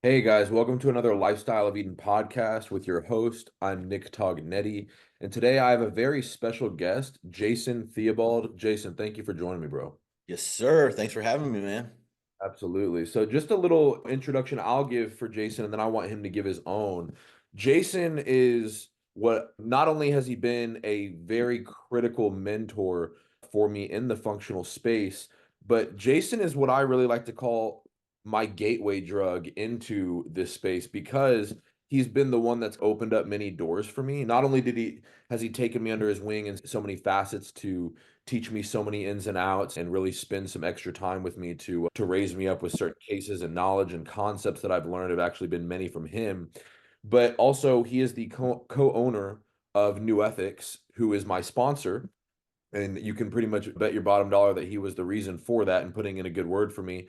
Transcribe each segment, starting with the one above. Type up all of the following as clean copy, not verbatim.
Hey guys, welcome to another Lifestyle of Eden podcast with your host. I'm Nick Tognetti, and today I have a very special guest, Jason Theobald. Jason, thank you for joining me, bro. Yes, sir. Thanks for having me, man. Absolutely. So, just a little introduction I'll give for Jason, and then I want him to give his own. Jason is what not only has he been a very critical mentor for me in the functional space, but Jason is what I really like to call my gateway drug into this space because he's been the one that's opened up many doors for me. Not only did he has he taken me under his wing in so many facets to teach me so many ins and outs and really spend some extra time with me to raise me up with certain cases and knowledge and concepts that I've learned have actually been many from him. But also he is the co-owner of New Ethics, who is my sponsor. And you can pretty much bet your bottom dollar that he was the reason for that and putting in a good word for me.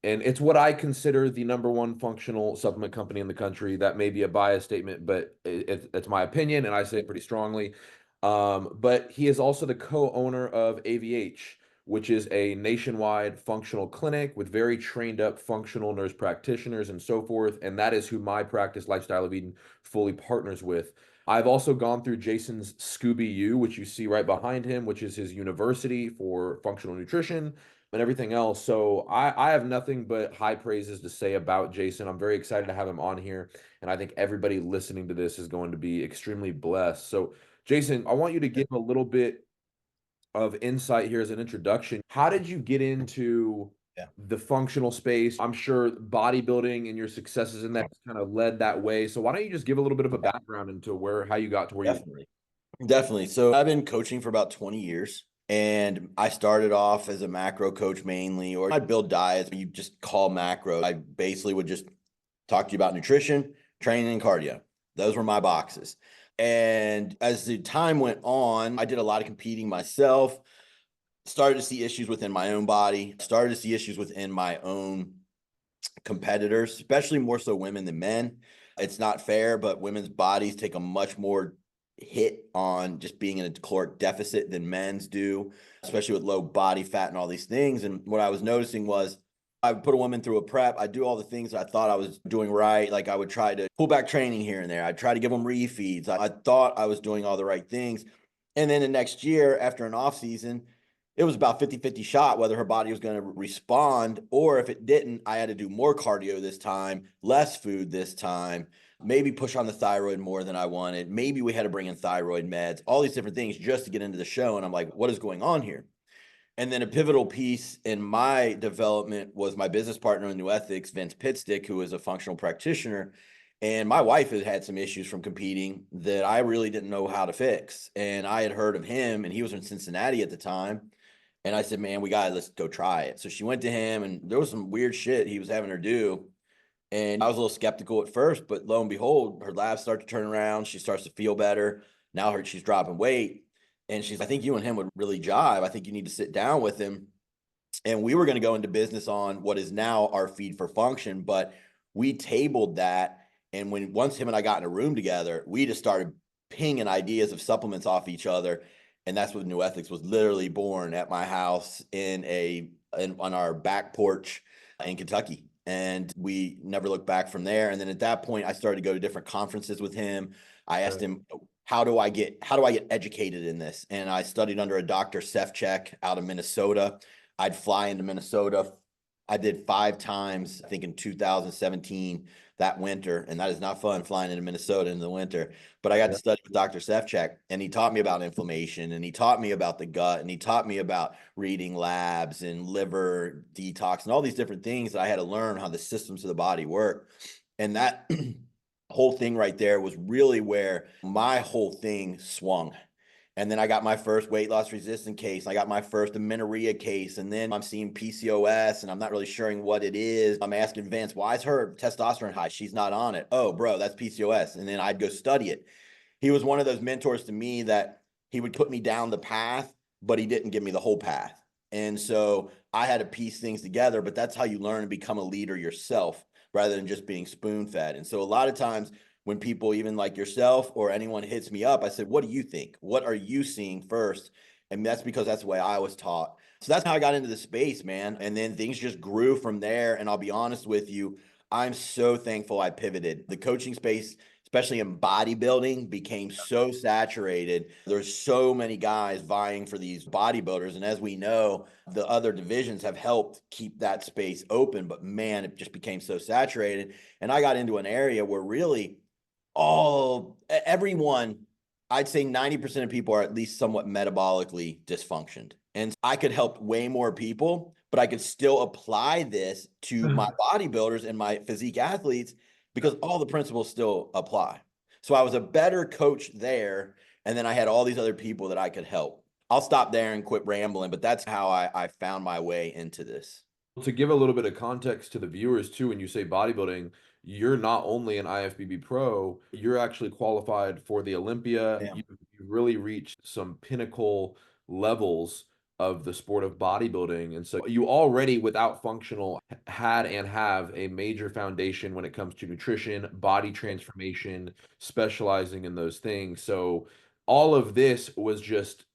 And it's what I consider the number one functional supplement company in the country. That may be a biased statement, but it's my opinion, and I say it pretty strongly. But he is also the co-owner of AVH, which is a nationwide functional clinic with very trained up functional nurse practitioners and so forth. And that is who my practice, Lifestyle of Eden, fully partners with. I've also gone through Jason's Scooby U, which you see right behind him, which is his university for functional nutrition and everything else. So I have nothing but high praises to say about Jason. I'm very excited to have him on here. And I think everybody listening to this is going to be extremely blessed. So, Jason, I want you to give a little bit of insight here as an introduction. How did you get into Yeah, the functional space? I'm sure bodybuilding and your successes in that kind of led that way. So why don't you just give a little bit of a background into how you got to where you. definitely. Definitely. So I've been coaching for about 20 years and I started off as a macro coach mainly, or I'd build diets. You just call macro. I basically would just talk to you about nutrition, training, and cardio. Those were my boxes. And as the time went on, I did a lot of competing myself, started to see issues within my own body, started to see issues within my own competitors, especially more so women than men. It's not fair, but women's bodies take a much more hit on just being in a caloric deficit than men's do, especially with low body fat and all these things. And what I was noticing was I would put a woman through a prep. I'd do all the things I thought I was doing right. Like I would try to pull back training here and there. I'd try to give them refeeds. I thought I was doing all the right things. And then the next year after an off season, it was about 50-50 shot whether her body was going to respond, or if it didn't, I had to do more cardio this time, less food this time, maybe push on the thyroid more than I wanted. Maybe we had to bring in thyroid meds, all these different things just to get into the show. And I'm like, what is going on here? And then a pivotal piece in my development was my business partner in New Ethics, Vince Pitstick, who is a functional practitioner. And my wife had had some issues from competing that I really didn't know how to fix. And I had heard of him, and he was in Cincinnati at the time. And I said, man, let's go try it. So she went to him, and there was some weird shit he was having her do. And I was a little skeptical at first, but lo and behold, her labs start to turn around. She starts to feel better. Now she's dropping weight. And I think you and him would really jive. I think you need to sit down with him. And we were going to go into business on what is now our feed for function, but we tabled that. And once him and I got in a room together, we just started pinging ideas of supplements off each other. And that's what New Ethics was literally born at my house on our back porch in Kentucky. And we never looked back from there. And then at that point, I started to go to different conferences with him. I asked him, how do I get educated in this? And I studied under a Dr. Sefcek out of Minnesota. I'd fly into Minnesota. I did 5 times, I think in 2017, that winter. And that is not fun flying into Minnesota in the winter. But I got to study with Dr. Sefcek, and he taught me about inflammation, and he taught me about the gut, and he taught me about reading labs and liver detox and all these different things that I had to learn how the systems of the body work. And that whole thing right there was really where my whole thing swung. And then I got my first weight loss resistant case. I got my first amenorrhea case. And then I'm seeing PCOS and I'm not really sure what it is. I'm asking Vince, why is her testosterone high? She's not on it. Oh, bro, that's PCOS. And then I'd go study it. He was one of those mentors to me that he would put me down the path, but he didn't give me the whole path. And so I had to piece things together, but that's how you learn and become a leader yourself rather than just being spoon fed. And so a lot of times when people, even like yourself or anyone hits me up, I said, what do you think? What are you seeing first? And that's because that's the way I was taught. So that's how I got into the space, man. And then things just grew from there. And I'll be honest with you, I'm so thankful I pivoted. The coaching space, especially in bodybuilding, became so saturated. There's so many guys vying for these bodybuilders. And as we know, the other divisions have helped keep that space open. But man, it just became so saturated. And I got into an area where really everyone, I'd say 90% of people are at least somewhat metabolically dysfunctioned. And I could help way more people, but I could still apply this to my bodybuilders and my physique athletes because all the principles still apply. So I was a better coach there. And then I had all these other people that I could help. I'll stop there and quit rambling, but that's how I found my way into this. To give a little bit of context to the viewers too, when you say bodybuilding, you're not only an IFBB pro, you're actually qualified for the Olympia. Yeah. You really reached some pinnacle levels of the sport of bodybuilding. And so you already, without functional, had and have a major foundation when it comes to nutrition, body transformation, specializing in those things. So all of this was just,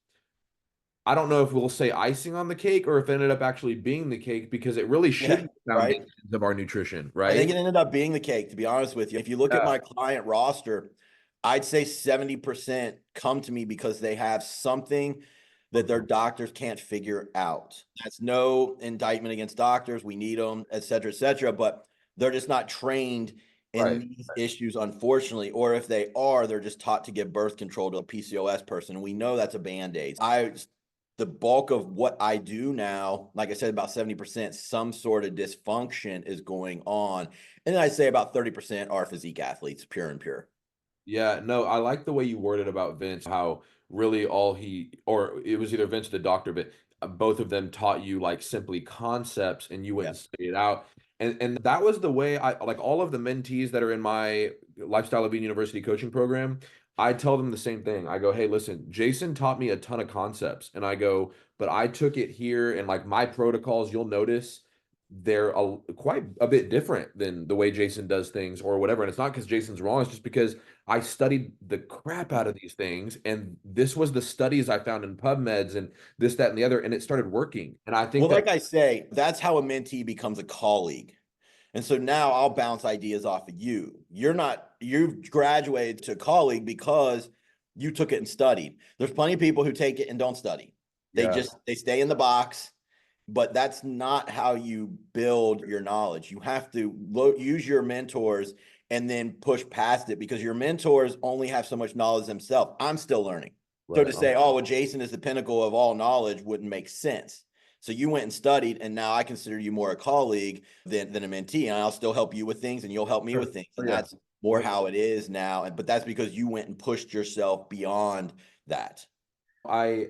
I don't know if we'll say icing on the cake or if it ended up actually being the cake, because it really should be the Right. foundations of our nutrition, I think right? it ended up being the cake, to be honest with you. If you look at Yeah. my client roster, I'd say 70% come to me because they have something that their doctors can't figure out. That's no indictment against doctors. We need them, et cetera, but they're just not trained in Right. these issues, unfortunately. Or if they are, they're just taught to give birth control to a PCOS person. And we know that's a Band-Aid. The bulk of what I do now, like I said, about 70%, some sort of dysfunction is going on. And then I'd say about 30% are physique athletes, pure and pure. Yeah, no, I like the way you worded about Vince, how really all he, or it was either Vince or the doctor, but both of them taught you like simply concepts and you went Yeah. and studied it out. And that was the way I like all of the mentees that are in my Lifestyle of Being University coaching program. I tell them the same thing. I go, hey, listen, Jason taught me a ton of concepts. And I go, but I took it here and like my protocols, you'll notice they're quite a bit different than the way Jason does things or whatever. And it's not because Jason's wrong. It's just because I studied the crap out of these things. And this was the studies I found in PubMeds and this, that, and the other. And it started working. And I think Well, that, like I say, that's how a mentee becomes a colleague. And so now I'll bounce ideas off of you. You've graduated to colleague because you took it and studied. There's plenty of people who take it and don't study. yeah, They stay in the box, but that's not how you build your knowledge. You have to use your mentors and then push past it because your mentors only have so much knowledge themselves. I'm still learning. So right. to say, oh, well, Jason is the pinnacle of all knowledge wouldn't make sense. So you went and studied, and now I consider you more a colleague than a mentee, and I'll still help you with things, and you'll help me Sure. with things, Oh, and yeah. that's more how it is now. But that's because you went and pushed yourself beyond that. I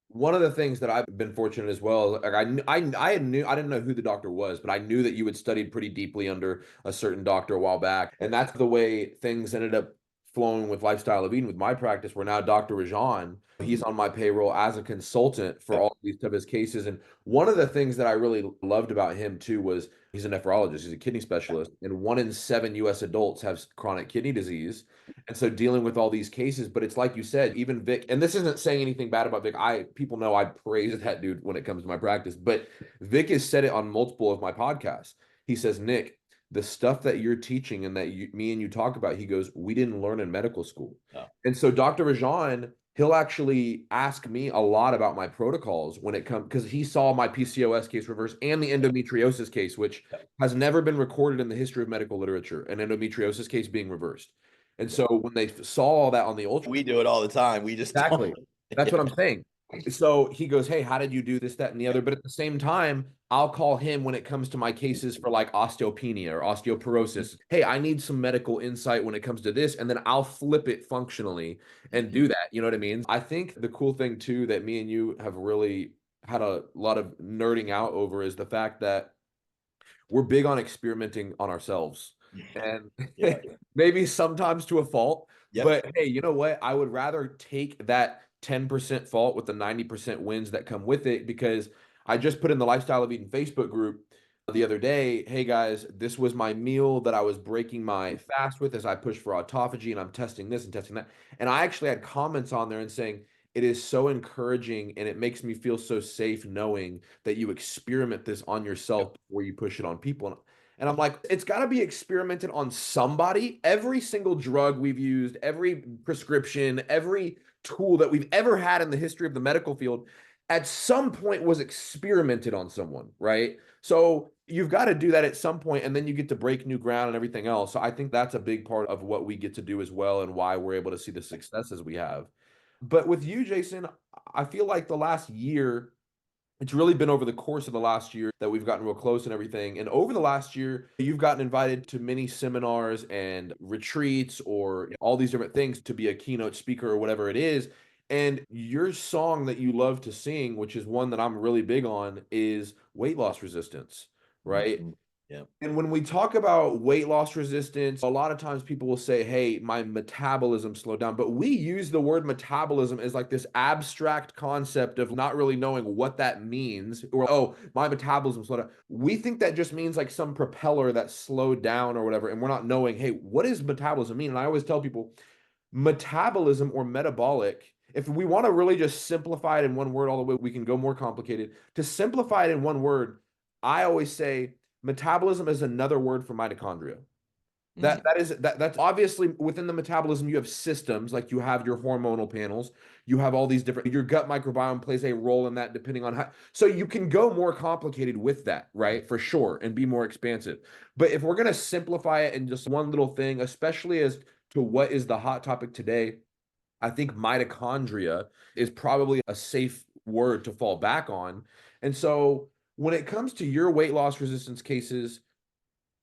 one of the things that I've been fortunate as well, like I knew I didn't know who the doctor was, but I knew that you had studied pretty deeply under a certain doctor a while back, and that's the way things ended up flowing with Lifestyle of Eden with my practice. Where now Dr. Rajan, he's on my payroll as a consultant for Yep. all these type of cases, and one of the things that I really loved about him too was he's a nephrologist, he's a kidney specialist, and 1 in 7 U.S. adults have chronic kidney disease. And so dealing with all these cases, but it's like you said, even Vic, and this isn't saying anything bad about Vic. People know I praise that dude when it comes to my practice, but Vic has said it on multiple of my podcasts. He says, Nick, the stuff that you're teaching and that me and you talk about, he goes, we didn't learn in medical school. No. And so Dr. Rajan, he'll actually ask me a lot about my protocols when it comes, because he saw my PCOS case reverse and the endometriosis case, which has never been recorded in the history of medical literature, an endometriosis case being reversed. And so when they saw all that on the ultrasound, We do it all the time. We just exactly. don't. That's what I'm saying. So he goes, hey, how did you do this, that, and the other? But at the same time, I'll call him when it comes to my cases for like osteopenia or osteoporosis. Hey, I need some medical insight when it comes to this. And then I'll flip it functionally and do that. You know what I mean? I think the cool thing too that me and you have really had a lot of nerding out over is the fact that we're big on experimenting on ourselves. And Yeah. maybe sometimes to a fault, Yep. but hey, you know what? I would rather take that 10% fault with the 90% wins that come with it, because I just put in the Lifestyle of Eden Facebook group the other day. Hey guys, this was my meal that I was breaking my fast with as I push for autophagy, and I'm testing this and testing that. And I actually had comments on there and saying, it is so encouraging and it makes me feel so safe knowing that you experiment this on yourself before you push it on people. And I'm like, it's got to be experimented on somebody. Every single drug we've used, every prescription, every tool that we've ever had in the history of the medical field at some point was experimented on someone, right? So you've got to do that at some point, and then you get to break new ground and everything else. So I think that's a big part of what we get to do as well, and why we're able to see the successes we have. But with you, Jason, I feel like the last year, it's really been over the course of the last year that we've gotten real close and everything. And over the last year, you've gotten invited to many seminars and retreats or all these different things to be a keynote speaker or whatever it is. And your song that you love to sing, which is one that I'm really big on, is weight loss resistance, right? Mhm. Yeah. And when we talk about weight loss resistance, a lot of times people will say, hey, my metabolism slowed down. But we use the word metabolism as like this abstract concept of not really knowing what that means. Or, oh, my metabolism slowed down. We think that just means like some propeller that slowed down or whatever. And we're not knowing, hey, what does metabolism mean? And I always tell people metabolism or metabolic, if we want to really just simplify it in one word all the way, we can go more complicated. To simplify it in one word, I always say, metabolism is another word for mitochondria. That's obviously within the metabolism, you have systems, like you have your hormonal panels, you have all these different, your gut microbiome plays a role in that depending on how, so you can go more complicated with that, right? For sure, and be more expansive. But if we're going to simplify it in just one little thing, especially as to what is the hot topic today, I think mitochondria is probably a safe word to fall back on. And so when it comes to your weight loss resistance cases,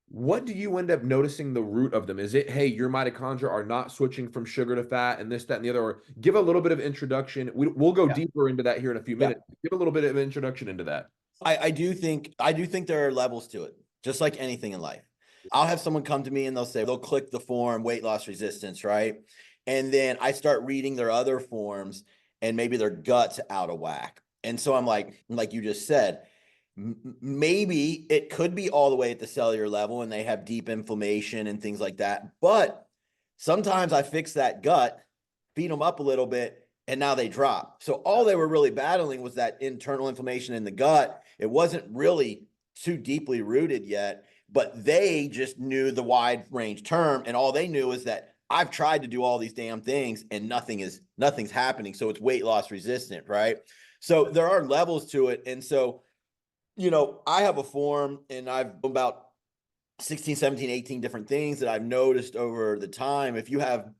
what do you end up noticing the root of them? Is it, hey, your mitochondria are not switching from sugar to fat and this, that, and the other? Or give a little bit of introduction. We'll go Yeah. deeper into that here in a few Yeah. minutes. Give a little bit of introduction into that. I do think there are levels to it, just like anything in life. I'll have someone come to me and they'll click the form weight loss resistance, right? And then I start reading their other forms and maybe their gut's out of whack. And so I'm like you just said, maybe it could be all the way at the cellular level and they have deep inflammation and things like that. But sometimes I fix that gut, feed them up a little bit, and now they drop. So all they were really battling was that internal inflammation in the gut. It wasn't really too deeply rooted yet, but they just knew the wide range term. And all they knew is that I've tried to do all these damn things and nothing's happening. So it's weight loss resistant, right? So there are levels to it. And so, I have a form and I've about 16, 17, 18 different things that I've noticed over the time. If you have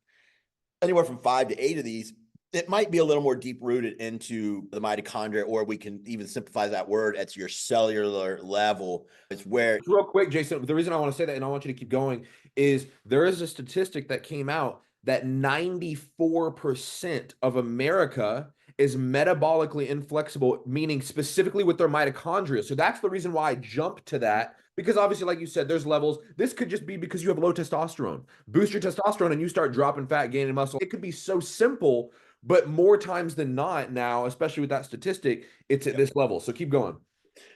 anywhere from 5 to 8 of these, it might be a little more deep rooted into the mitochondria, or we can even simplify that word at your cellular level. It's where, Real quick, Jason, the reason I want to say that, and I want you to keep going, is there is a statistic that came out that 94% of America is metabolically inflexible, meaning specifically with their mitochondria. So that's the reason why I jumped to that, because obviously, like you said, there's levels. This could just be because you have low testosterone. Boost your testosterone and you start dropping fat, gaining muscle. It could be so simple, but more times than not now, especially with that statistic, it's at this level. So keep going.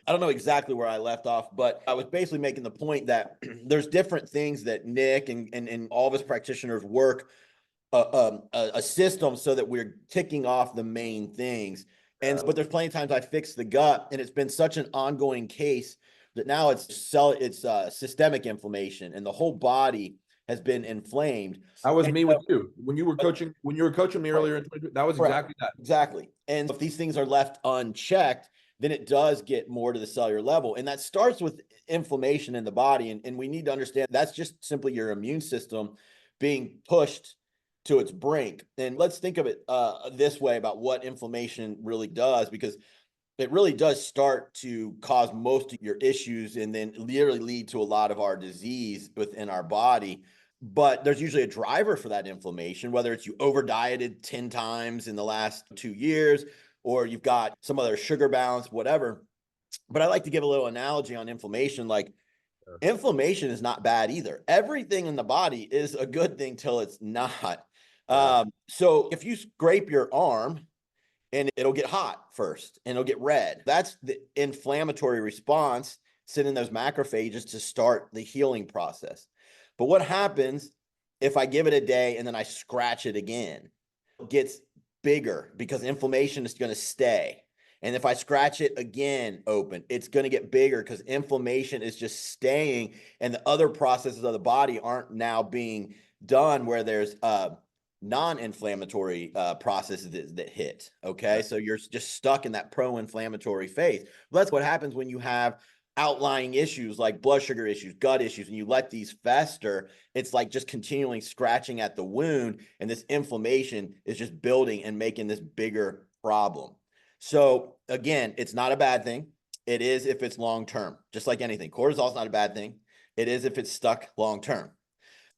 I don't know exactly where I left off, but I was basically making the point that there's different things that Nick and all of his practitioners work a system so that we're ticking off the main things. But there's plenty of times I fix the gut, and it's been such an ongoing case that now it's systemic inflammation, and the whole body has been inflamed. That was And me with you when you were coaching me earlier in 2020. That was correct. exactly that. Exactly. And if these things are left unchecked, then it does get more to the cellular level. And that starts with inflammation in the body. And we need to understand that's just simply your immune system being pushed to its brink. And let's think of it this way about what inflammation really does, because it really does start to cause most of your issues and then literally lead to a lot of our disease within our body. But there's usually a driver for that inflammation, whether it's you over dieted 10 times in the last 2 years, or you've got some other sugar balance, whatever. But I like to give a little analogy on inflammation. Like, inflammation is not bad either. Everything in the body is a good thing till it's not. So if you scrape your arm, and it'll get hot first and it'll get red. That's the inflammatory response, sending those macrophages to start the healing process. But what happens if I give it a day and then I scratch it again? It gets bigger because inflammation is going to stay. And if I scratch it again open, it's going to get bigger because inflammation is just staying and the other processes of the body aren't now being done where there's non-inflammatory processes that hit. Okay. So you're just stuck in that pro-inflammatory phase. That's what happens when you have outlying issues like blood sugar issues, gut issues, and you let these fester. It's like just continually scratching at the wound, and this inflammation is just building and making this bigger problem. So again, it's not a bad thing. It is if it's long-term, just like anything. Cortisol is not a bad thing. It is if it's stuck long-term.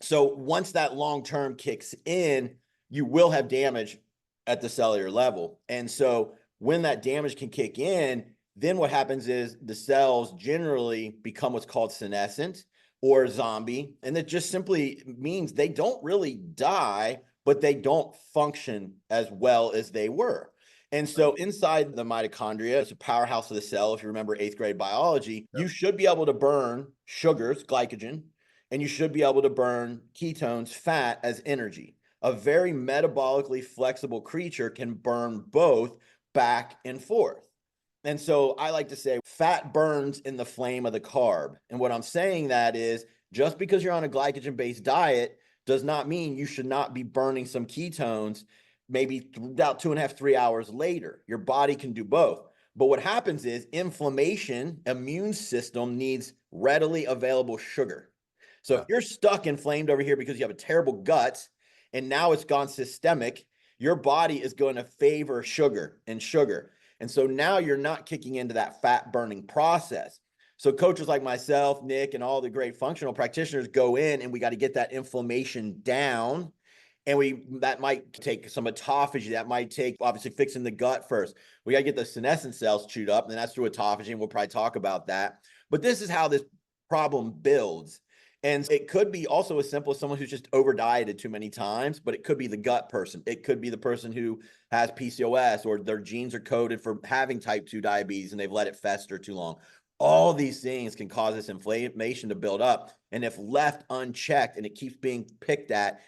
So once that long-term kicks in, you will have damage at the cellular level. And so when that damage can kick in, then what happens is the cells generally become what's called senescent or zombie. And that just simply means they don't really die, but they don't function as well as they were. And so inside the mitochondria, it's a powerhouse of the cell. If you remember 8th grade biology, you should be able to burn sugars, glycogen, and you should be able to burn ketones, fat as energy. A very metabolically flexible creature can burn both back and forth. And so I like to say fat burns in the flame of the carb. And what I'm saying that is just because you're on a glycogen-based diet does not mean you should not be burning some ketones maybe about 2.5, 3 hours later. Your body can do both. But what happens is inflammation, immune system needs readily available sugar. So if you're stuck inflamed over here because you have a terrible gut and now it's gone systemic, your body is going to favor sugar and sugar. And so now you're not kicking into that fat burning process. So coaches like myself, Nick, and all the great functional practitioners go in and we got to get that inflammation down. And that might take some autophagy. That might take obviously fixing the gut first. We got to get the senescent cells chewed up, and then that's through autophagy, and we'll probably talk about that. But this is how this problem builds. And it could be also as simple as someone who's just over dieted too many times, but it could be the gut person. It could be the person who has PCOS or their genes are coded for having type 2 diabetes and they've let it fester too long. All these things can cause this inflammation to build up. And if left unchecked and it keeps being picked at,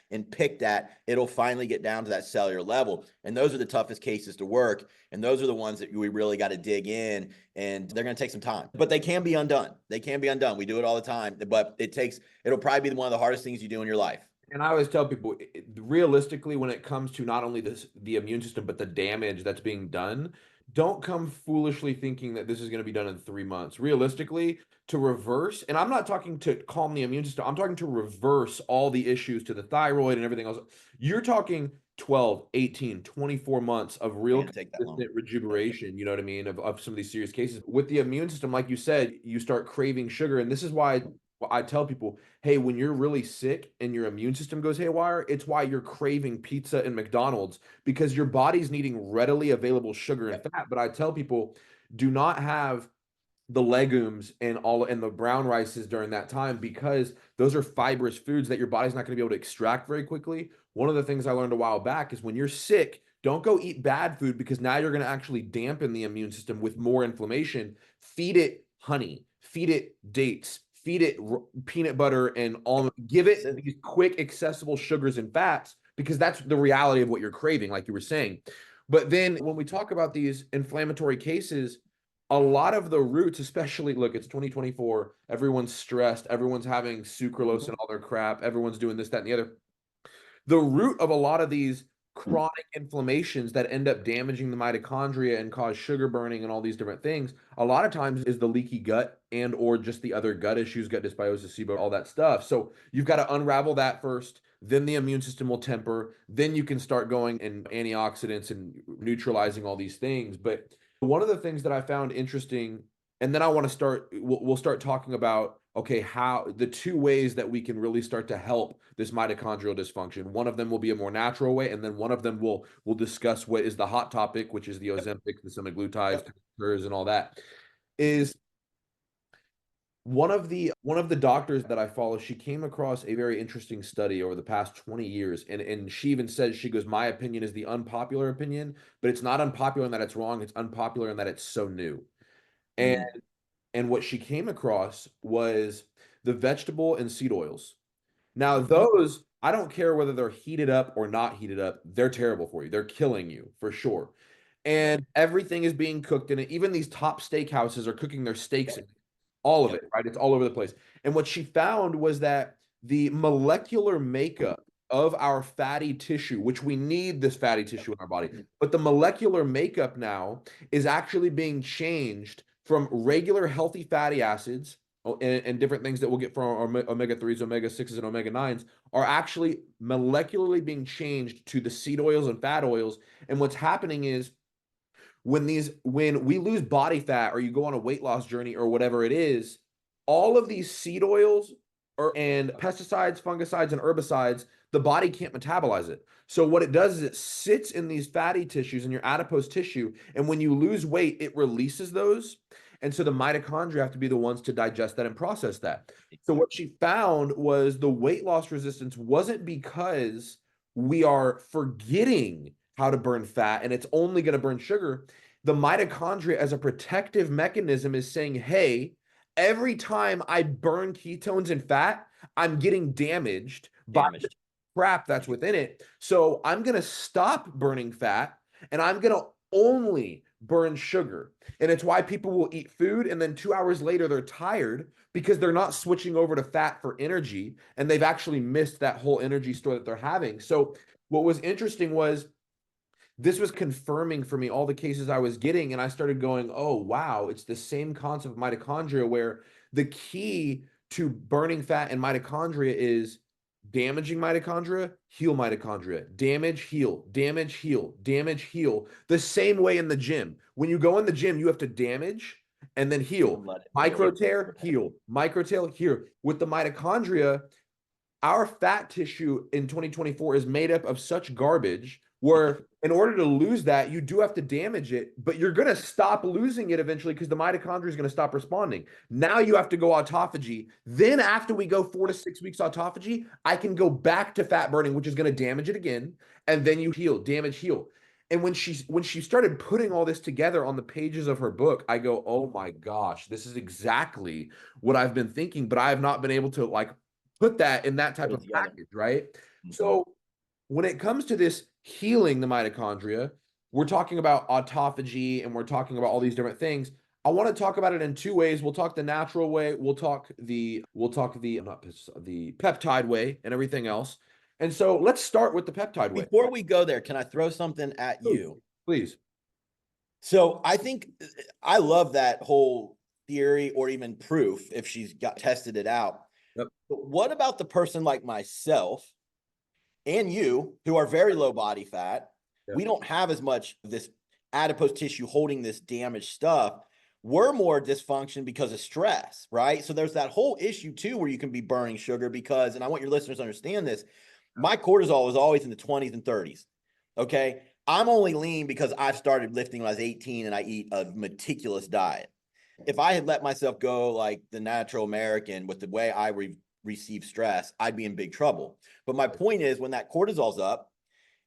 it'll finally get down to that cellular level. And those are the toughest cases to work. And those are the ones that we really got to dig in, and they're going to take some time, but they can be undone. They can be undone. We do it all the time, but it'll probably be one of the hardest things you do in your life. And I always tell people, realistically, when it comes to not only the immune system, but the damage that's being done, don't come foolishly thinking that this is going to be done in 3 months. Realistically, to reverse, and I'm not talking to calm the immune system, I'm talking to reverse all the issues to the thyroid and everything else. You're talking 12, 18, 24 months of real consistent rejuvenation, you know what I mean, of some of these serious cases. With the immune system, like you said, you start craving sugar. And this is why I tell people, hey, when you're really sick and your immune system goes haywire, it's why you're craving pizza and McDonald's, because your body's needing readily available sugar and fat. But I tell people, do not have the legumes and the brown rices during that time, because those are fibrous foods that your body's not going to be able to extract very quickly. One of the things I learned a while back is when you're sick, don't go eat bad food, because now you're going to actually dampen the immune system with more inflammation. Feed it honey, feed it dates, feed it peanut butter and almond. Give it these quick, accessible sugars and fats, because that's the reality of what you're craving, like you were saying. But then when we talk about these inflammatory cases, a lot of the roots, especially, look, it's 2024, everyone's stressed, everyone's having sucralose and all their crap, everyone's doing this, that, and the other. The root of a lot of these chronic inflammations that end up damaging the mitochondria and cause sugar burning and all these different things, a lot of times is the leaky gut and or just the other gut issues, gut dysbiosis, SIBO, all that stuff. So you've got to unravel that first, then the immune system will temper, then you can start going and antioxidants and neutralizing all these things. But one of the things that I found interesting, and then I want to we'll start talking about, okay, how the two ways that we can really start to help this mitochondrial dysfunction. One of them will be a more natural way, and then one of them we'll discuss what is the hot topic, which is the Ozempic, the semaglutides, and all that. Is one of the doctors that I follow, she came across a very interesting study over the past 20 years. And she even says, she goes, my opinion is the unpopular opinion, but it's not unpopular in that it's wrong. It's unpopular in that it's so new. And what she came across was the vegetable and seed oils. Now, those, I don't care whether they're heated up or not heated up, they're terrible for you. They're killing you for sure. and everything is being cooked in it. Even these top steakhouses are cooking their steaks in it. All of it, right? It's all over the place. And what she found was that the molecular makeup of our fatty tissue, which we need this fatty tissue in our body, but the molecular makeup now is actually being changed from regular healthy fatty acids and different things that we'll get from our omega-3s, omega-6s, and omega-9s are actually molecularly being changed to the seed oils and fat oils. And what's happening is when we lose body fat or you go on a weight loss journey or whatever it is, all of these seed oils and pesticides, fungicides, and herbicides, the body can't metabolize it. So what it does is it sits in these fatty tissues in your adipose tissue, and when you lose weight, it releases those. And so the mitochondria have to be the ones to digest that and process that. So what she found was the weight loss resistance wasn't because we are forgetting how to burn fat and it's only going to burn sugar. The mitochondria as a protective mechanism is saying, hey, every time I burn ketones and fat, I'm getting damaged by the crap that's within it. So I'm going to stop burning fat and I'm going to only burn sugar. And it's why people will eat food and then 2 hours later they're tired because they're not switching over to fat for energy and they've actually missed that whole energy store that they're having. So what was interesting was this was confirming for me all the cases I was getting, and I started going, oh, wow, it's the same concept of mitochondria where the key to burning fat in mitochondria is damaging mitochondria, heal mitochondria, damage, heal, damage, heal, damage, heal. The same way in the gym. When you go in the gym, you have to damage and then heal. Micro tear, heal. Micro tear, heal. With the mitochondria, our fat tissue in 2024 is made up of such garbage where in order to lose that, you do have to damage it, but you're going to stop losing it eventually because the mitochondria is going to stop responding. Now you have to go autophagy. Then after we go 4 to 6 weeks autophagy, I can go back to fat burning, which is going to damage it again. And then you heal, damage, heal. And when she started putting all this together on the pages of her book, I go, oh my gosh, this is exactly what I've been thinking, but I have not been able to like put that in that type of package, right? So when it comes to this healing the mitochondria, we're talking about autophagy and we're talking about all these different things. I want to talk about it in two ways. We'll talk the natural way, we'll talk the peptide way and everything else. And so let's start with the peptide way. Before we go there, can I throw something at you? Please. So I think I love that whole theory or even proof if she's tested it out. Yep. But what about the person like myself and you who are very low body fat? Yep. We don't have as much of this adipose tissue holding this damaged stuff. We're more dysfunction because of stress, right? So there's that whole issue too where you can be burning sugar because, and I want your listeners to understand this, my cortisol was always in the 20s and 30s. Okay. I'm only lean because I started lifting when I was 18 and I eat a meticulous diet. If I had let myself go like the natural American with the way I receive stress, I'd be in big trouble. But my point is when that cortisol's up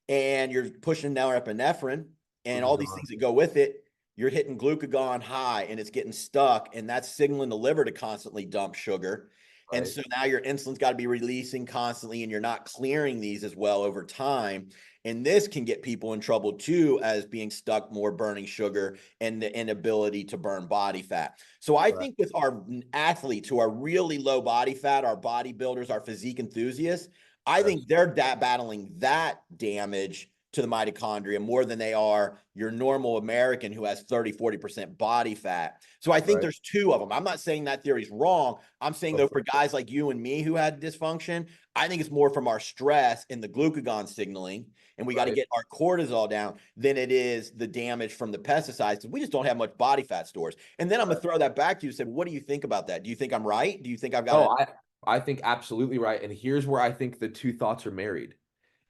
and you're pushing down epinephrine and all these things that go with it, you're hitting glucagon high and it's getting stuck, and that's signaling the liver to constantly dump sugar. Right. And so now your insulin's got to be releasing constantly and you're not clearing these as well over time. And this can get people in trouble too, as being stuck more burning sugar and the inability to burn body fat. So I think with our athletes who are really low body fat, our bodybuilders, our physique enthusiasts, I think they're battling that damage to the mitochondria more than they are your normal American who has 30-40% body fat. So I think there's two of them. I'm not saying that theory's wrong. I'm saying though, for guys like you and me who had dysfunction, I think it's more from our stress and the glucagon signaling, and we got to get our cortisol down, than it is the damage from the pesticides. We just don't have much body fat stores. And then I'm gonna throw that back to you and say, what do you think about that? Do you think I'm right? Do you think I've got I think absolutely right. And here's where I think the two thoughts are married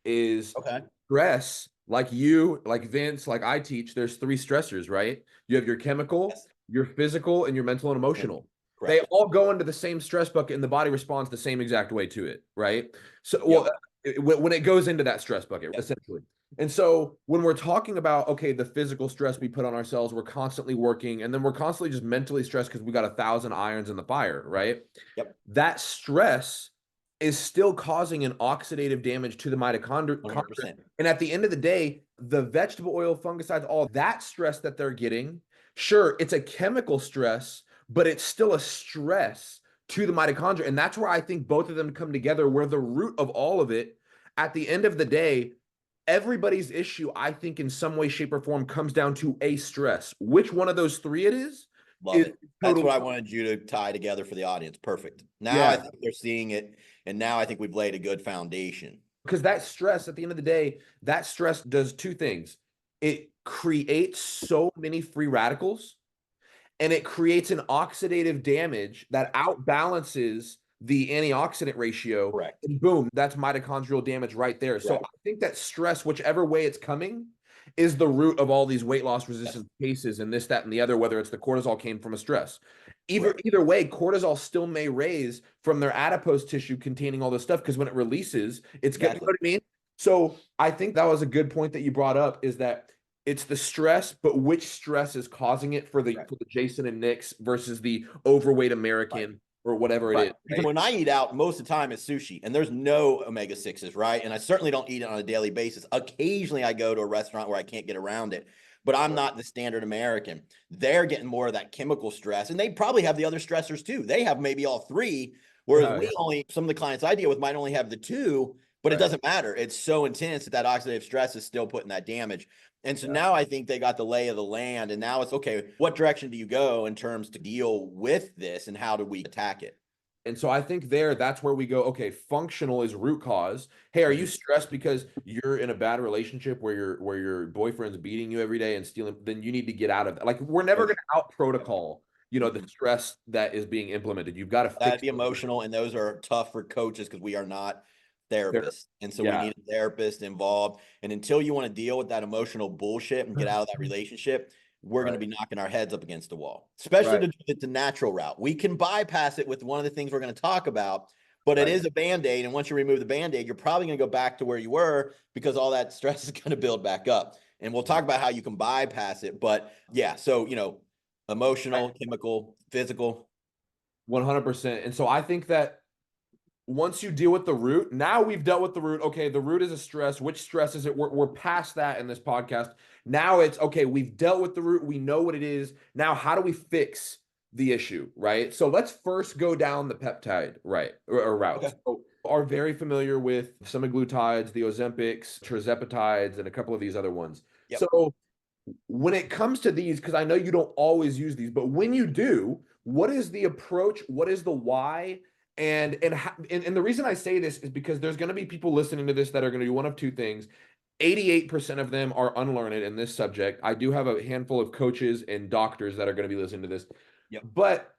is stress, like you, like Vince, like I teach, there's 3 stressors, right? You have your chemical, your physical, and your mental and emotional. They all go into the same stress bucket and the body responds the same exact way to it, right? So when it goes into that stress bucket, essentially. And so when we're talking about, okay, the physical stress we put on ourselves, we're constantly working, and then we're constantly just mentally stressed because we got 1,000 irons in the fire, right? Yep. That stress is still causing an oxidative damage to the mitochondria. 100%. And at the end of the day, the vegetable oil, fungicides, all that stress that they're getting, sure, it's a chemical stress, but it's still a stress to the mitochondria. And that's where I think both of them come together, where the root of all of it, at the end of the day, everybody's issue, I think, in some way, shape, or form, comes down to a stress. Which one of those three it is Love it. That's totally what I wanted you to tie together for the audience. Perfect. Now I yeah. think they're seeing it, and now I think we've laid a good foundation. Because that stress, at the end of the day, that stress does two things. It creates so many free radicals, and it creates an oxidative damage that outbalances the antioxidant ratio. Correct. And boom, that's mitochondrial damage right there. So Right. I think that stress, whichever way it's coming, is the root of all these weight loss resistance cases and this, that, and the other, whether it's the cortisol came from a stress. Either way, cortisol still may raise from their adipose tissue containing all this stuff, because when it releases, it's good. You know what I mean? So I think that was a good point that you brought up, is that it's the stress, but which stress is causing it for the Jason and Nick's versus the overweight American or whatever it is. Because when I eat out, most of the time it's sushi, and there's no omega-6s, right? And I certainly don't eat it on a daily basis. Occasionally I go to a restaurant where I can't get around it, but I'm not the standard American. They're getting more of that chemical stress, and they probably have the other stressors too. They have maybe all three, whereas we only, some of the clients I deal with might only have the two, but it doesn't matter. It's so intense that oxidative stress is still putting that damage. And so now I think they got the lay of the land, and now it's okay, what direction do you go in terms to deal with this, and how do we attack it? And so I think that's where we go, okay, functional is root cause. Hey, are you stressed because you're in a bad relationship where your boyfriend's beating you every day and stealing? Then you need to get out of that. Like, we're never going to out protocol, the stress that is being implemented. You've got to fix the emotional, and those are tough for coaches because we are not therapists. And so we need a therapist involved. And until you want to deal with that emotional bullshit and get out of that relationship, we're going to be knocking our heads up against the wall, especially to do it the natural route. We can bypass it with one of the things we're going to talk about, but it is a Band-Aid. And once you remove the Band-Aid, you're probably going to go back to where you were, because all that stress is going to build back up. And we'll talk about how you can bypass it. But yeah, so, emotional, chemical, physical. 100%. And so I think that once you deal with the root, now we've dealt with the root. Okay, the root is a stress. Which stress is it? We're past that in this podcast. Now it's, okay, we've dealt with the root. We know what it is. Now, how do we fix the issue, right? So let's first go down the peptide route. Okay. So are very familiar with semaglutides, the Ozempics, tirzepatides, and a couple of these other ones. Yep. So when it comes to these, because I know you don't always use these, but when you do, what is the approach? What is the why? And the reason I say this is because there's going to be people listening to this that are going to do one of two things. 88% of them are unlearned in this subject. I do have a handful of coaches and doctors that are going to be listening to this. Yep. But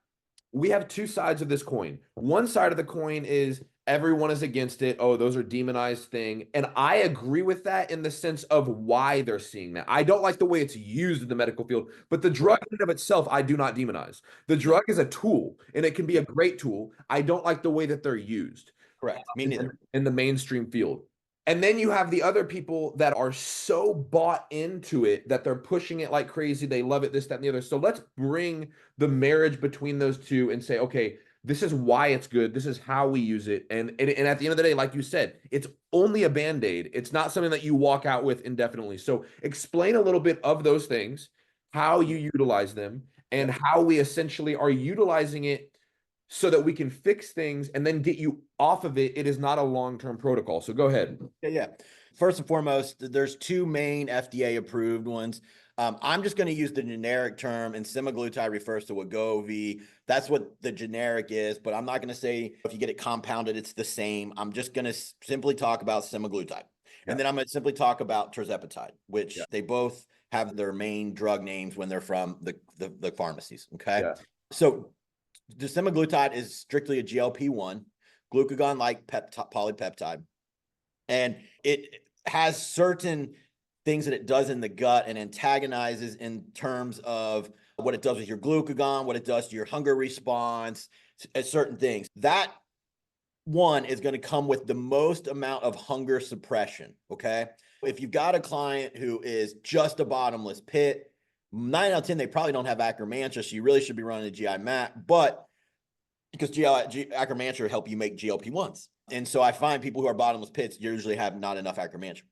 we have two sides of this coin. One side of the coin is everyone is against it. Oh, those are demonized thing. And I agree with that in the sense of why they're seeing that. I don't like the way it's used in the medical field, but the drug in and of itself, I do not demonize. The drug is a tool, and it can be a great tool. I don't like the way that they're used. Correct. Me neither. In the mainstream field. And then you have the other people that are so bought into it that they're pushing it like crazy. They love it, this, that, and the other. So let's bring the marriage between those two and say, okay, this is why it's good. This is how we use it. And at the end of the day, like you said, it's only a Band-Aid. It's not something that you walk out with indefinitely. So explain a little bit of those things, how you utilize them, and how we essentially are utilizing it so that we can fix things and then get you off of it. It is not a long-term protocol. So go ahead. Yeah. First and foremost, there's two main FDA approved ones. I'm just going to use the generic term, and semaglutide refers to Wegovy. That's what the generic is, but I'm not going to say if you get it compounded, it's the same. I'm just going to simply talk about semaglutide. And then I'm going to simply talk about tirzepatide, which they both have their main drug names when they're from the pharmacies. Okay. Yeah. So the semaglutide is strictly a GLP-1, glucagon-like polypeptide. And it has certain things that it does in the gut and antagonizes in terms of what it does with your glucagon, what it does to your hunger response, certain things. That one is going to come with the most amount of hunger suppression, okay? If you've got a client who is just a bottomless pit, 9 out of 10, they probably don't have Akkermansia, so you really should be running a GI MAC, but because Akkermansia will help you make GLP-1s. And so I find people who are bottomless pits usually have not enough Akkermansia.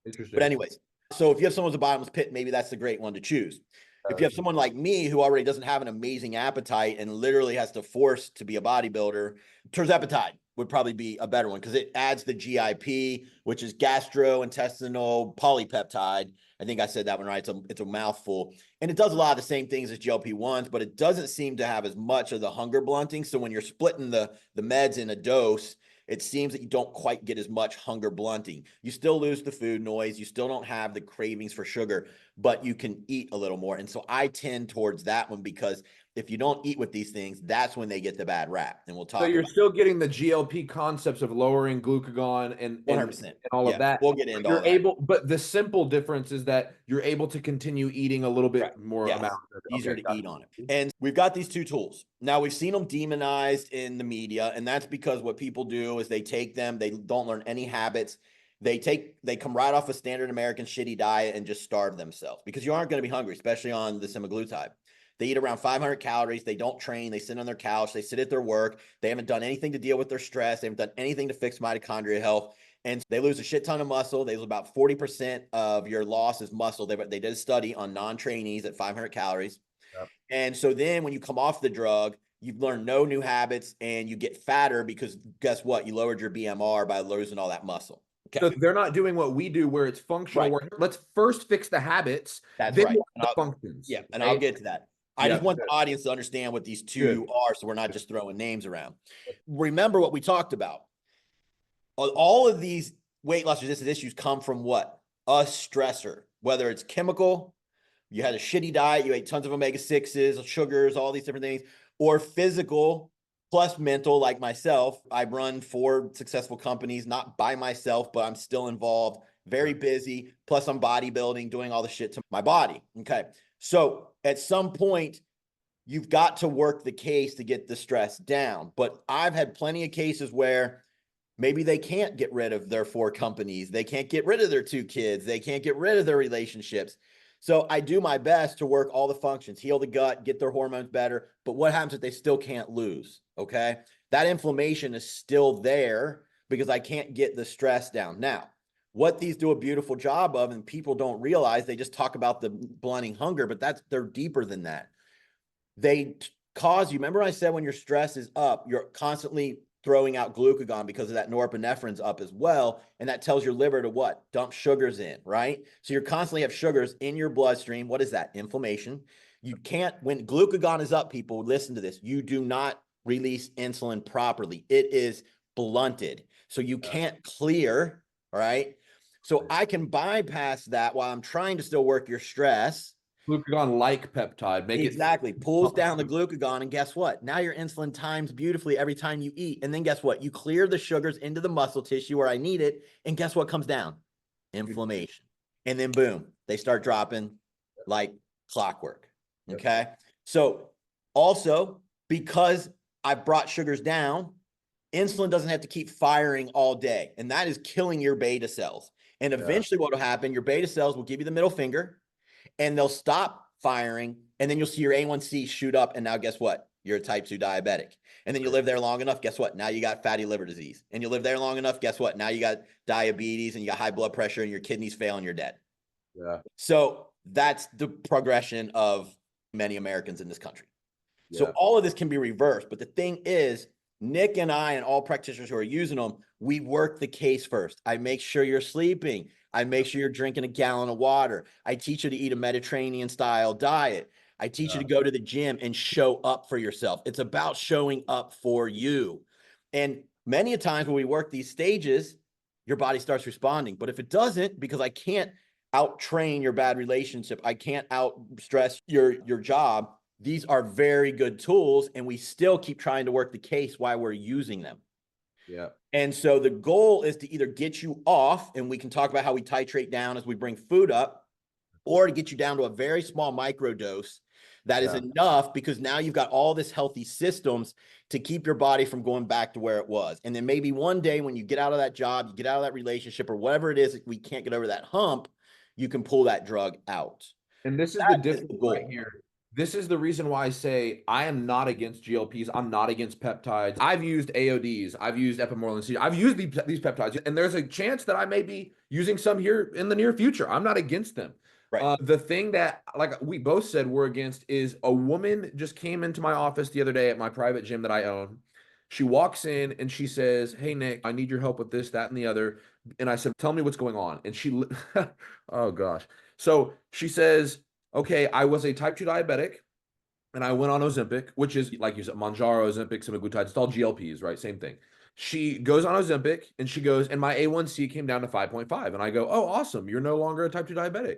Interesting. But anyways, So if you have someone's a bottomless pit, maybe that's the great one to choose. If you have someone like me who already doesn't have an amazing appetite and literally has to force to be a bodybuilder, tirzepatide would probably be a better one because it adds the GIP, which is gastrointestinal polypeptide. I think I said that one right. It's a mouthful. And it does a lot of the same things as GLP-1s, but it doesn't seem to have as much of the hunger blunting. So when you're splitting the meds in a dose, it seems that you don't quite get as much hunger blunting. You still lose the food noise. You still don't have the cravings for sugar, but you can eat a little more. And so I tend towards that one because if you don't eat with these things, that's when they get the bad rap. And we'll talk So you're about still getting the GLP concepts of lowering glucagon and 100%. And all of that. We'll get into all You're that. able, but the simple difference is that you're able to continue eating a little bit more amount. Easier to eat on it. And we've got these two tools. Now we've seen them demonized in the media, and that's because what people do is they take them, they don't learn any habits. They come right off a standard American shitty diet and just starve themselves because you aren't going to be hungry, especially on the semaglutide. They eat around 500 calories. They don't train. They sit on their couch. They sit at their work. They haven't done anything to deal with their stress. They haven't done anything to fix mitochondrial health. And they lose a shit ton of muscle. They lose about 40% of your loss is muscle. They did a study on non-trainees at 500 calories. Yep. And so then when you come off the drug, you've learned no new habits and you get fatter because guess what? You lowered your BMR by losing all that muscle. Okay. So they're not doing what we do where it's functional. Where let's first fix the habits. That's then right. The functions. Yeah. And I'll get to that. I just want the audience to understand what these two are so we're not just throwing names around. Remember what we talked about. All of these weight loss resistant issues come from what? A stressor, whether it's chemical, you had a shitty diet, you ate tons of omega-6s, sugars, all these different things, or physical plus mental like myself. I run 4 successful companies, not by myself, but I'm still involved, very busy, plus I'm bodybuilding, doing all the shit to my body. Okay. So at some point, you've got to work the case to get the stress down. But I've had plenty of cases where maybe they can't get rid of their 4 companies. They can't get rid of their 2 kids. They can't get rid of their relationships. So I do my best to work all the functions, heal the gut, get their hormones better. But what happens if they still can't lose? Okay. That inflammation is still there because I can't get the stress down. Now, what these do a beautiful job of, and people don't realize, they just talk about the blunting hunger, but they're deeper than that. They cause you, remember I said when your stress is up, you're constantly throwing out glucagon because of that norepinephrine's up as well. And that tells your liver to what? Dump sugars in, right? So you're constantly have sugars in your bloodstream. What is that? Inflammation. You can't, when glucagon is up, people listen to this, you do not release insulin properly. It is blunted. So you can't clear, right? So I can bypass that while I'm trying to still work your stress. Glucagon like peptide. Exactly. Pulls down the glucagon. And guess what? Now your insulin times beautifully every time you eat. And then guess what? You clear the sugars into the muscle tissue where I need it. And guess what comes down? Inflammation. And then boom, they start dropping like clockwork. Okay. So also because I brought sugars down, insulin doesn't have to keep firing all day. And that is killing your beta cells. And eventually what will happen, your beta cells will give you the middle finger and they'll stop firing. And then you'll see your A1C shoot up. And now guess what? You're a type 2 diabetic. And then you live there long enough. Guess what? Now you got fatty liver disease. And you live there long enough. Guess what? Now you got diabetes and you got high blood pressure and your kidneys fail and you're dead. Yeah. So that's the progression of many Americans in this country. Yeah. So all of this can be reversed. But the thing is, Nick and I and all practitioners who are using them, we work the case first. I make sure you're sleeping. I make sure you're drinking a gallon of water. I teach you to eat a Mediterranean style diet. I teach you to go to the gym and show up for yourself. It's about showing up for you. And many a times when we work these stages, your body starts responding. But if it doesn't, because I can't out-train your bad relationship, I can't out-stress your job, these are very good tools, and we still keep trying to work the case while we're using them. Yeah. And so the goal is to either get you off, and we can talk about how we titrate down as we bring food up, or to get you down to a very small micro dose that is enough, because now you've got all this healthy systems to keep your body from going back to where it was. And then maybe one day when you get out of that job, you get out of that relationship or whatever it is, we can't get over that hump, you can pull that drug out. And this is the difference right here. This is the reason why I say I am not against GLPs. I'm not against peptides. I've used AODs. I've used epimorelin. I've used these peptides, and there's a chance that I may be using some here in the near future. I'm not against them. Right. The thing that, like we both said, we're against is a woman just came into my office the other day at my private gym that I own. She walks in and she says, "Hey, Nick, I need your help with this, that, and the other." And I said, "Tell me what's going on." And she, oh gosh. So she says, "Okay, I was a type 2 diabetic and I went on Ozempic, which is like you said, Mounjaro, Ozempic, semaglutide. It's all GLPs, right? Same thing." She goes on Ozempic and she goes, and my A1C came down to 5.5. And I go, "Oh, awesome. You're no longer a type 2 diabetic."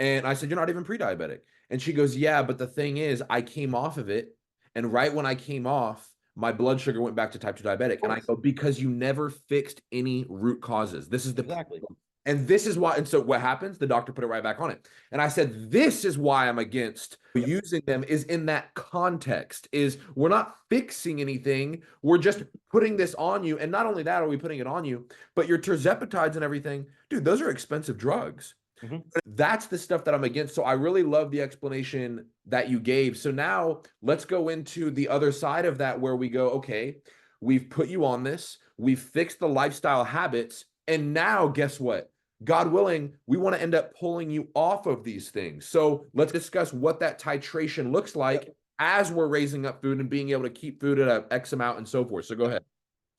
And I said, "You're not even pre-diabetic." And she goes, "Yeah, but the thing is, I came off of it. And right when I came off, my blood sugar went back to type 2 diabetic." And I go, "Because you never fixed any root causes. This is the Exactly. problem. And this is why." And so what happens? The doctor put it right back on it. And I said, "This is why I'm against using them, is in that context, is we're not fixing anything. We're just putting this on you. And not only that are we putting it on you, but your terzepatides and everything, dude, those are expensive drugs." Mm-hmm. That's the stuff that I'm against. So I really love the explanation that you gave. So now let's go into the other side of that where we go, okay, we've put you on this, we've fixed the lifestyle habits, and now guess what? God willing, we want to end up pulling you off of these things. So let's discuss what that titration looks like as we're raising up food and being able to keep food at an X amount and so forth. So go ahead.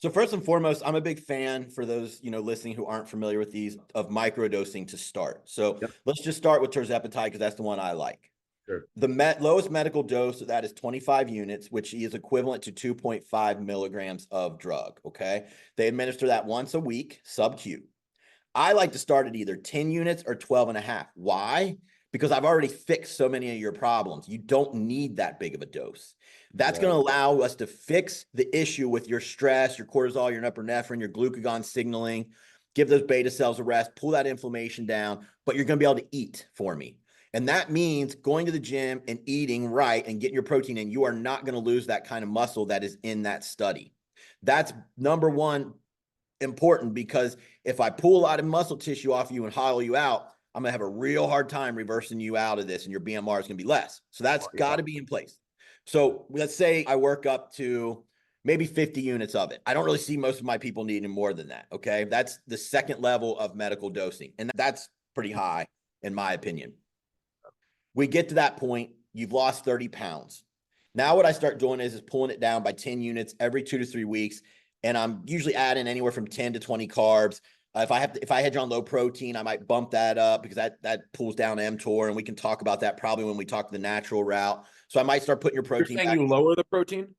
So first and foremost, I'm a big fan, for those listening who aren't familiar with these, of microdosing to start. So Yep. let's just start with tirzepatide because that's the one I like. Sure. The lowest medical dose of that is 25 units, which is equivalent to 2.5 milligrams of drug. Okay, they administer that once a week, sub-Q. I like to start at either 10 units or 12 and a half. Why? Because I've already fixed so many of your problems. You don't need that big of a dose. That's going to allow us to fix the issue with your stress, your cortisol, your norepinephrine, your glucagon signaling, give those beta cells a rest, pull that inflammation down, but you're going to be able to eat for me. And that means going to the gym and eating right and getting your protein in. You are not going to lose that kind of muscle that is in that study. That's number one important, because if I pull a lot of muscle tissue off you and hollow you out, I'm going to have a real hard time reversing you out of this, and your BMR is going to be less. So that's got to be in place. So let's say I work up to maybe 50 units of it. I don't really see most of my people needing more than that. Okay. That's the second level of medical dosing. And that's pretty high, in my opinion. We get to that point, you've lost 30 pounds. Now what I start doing is pulling it down by 10 units every 2 to 3 weeks. And I'm usually adding anywhere from 10 to 20 carbs. If I had you on low protein, I might bump that up because that pulls down mTOR, and we can talk about that probably when we talk the natural route. So I might start putting your protein You're saying you lower the protein?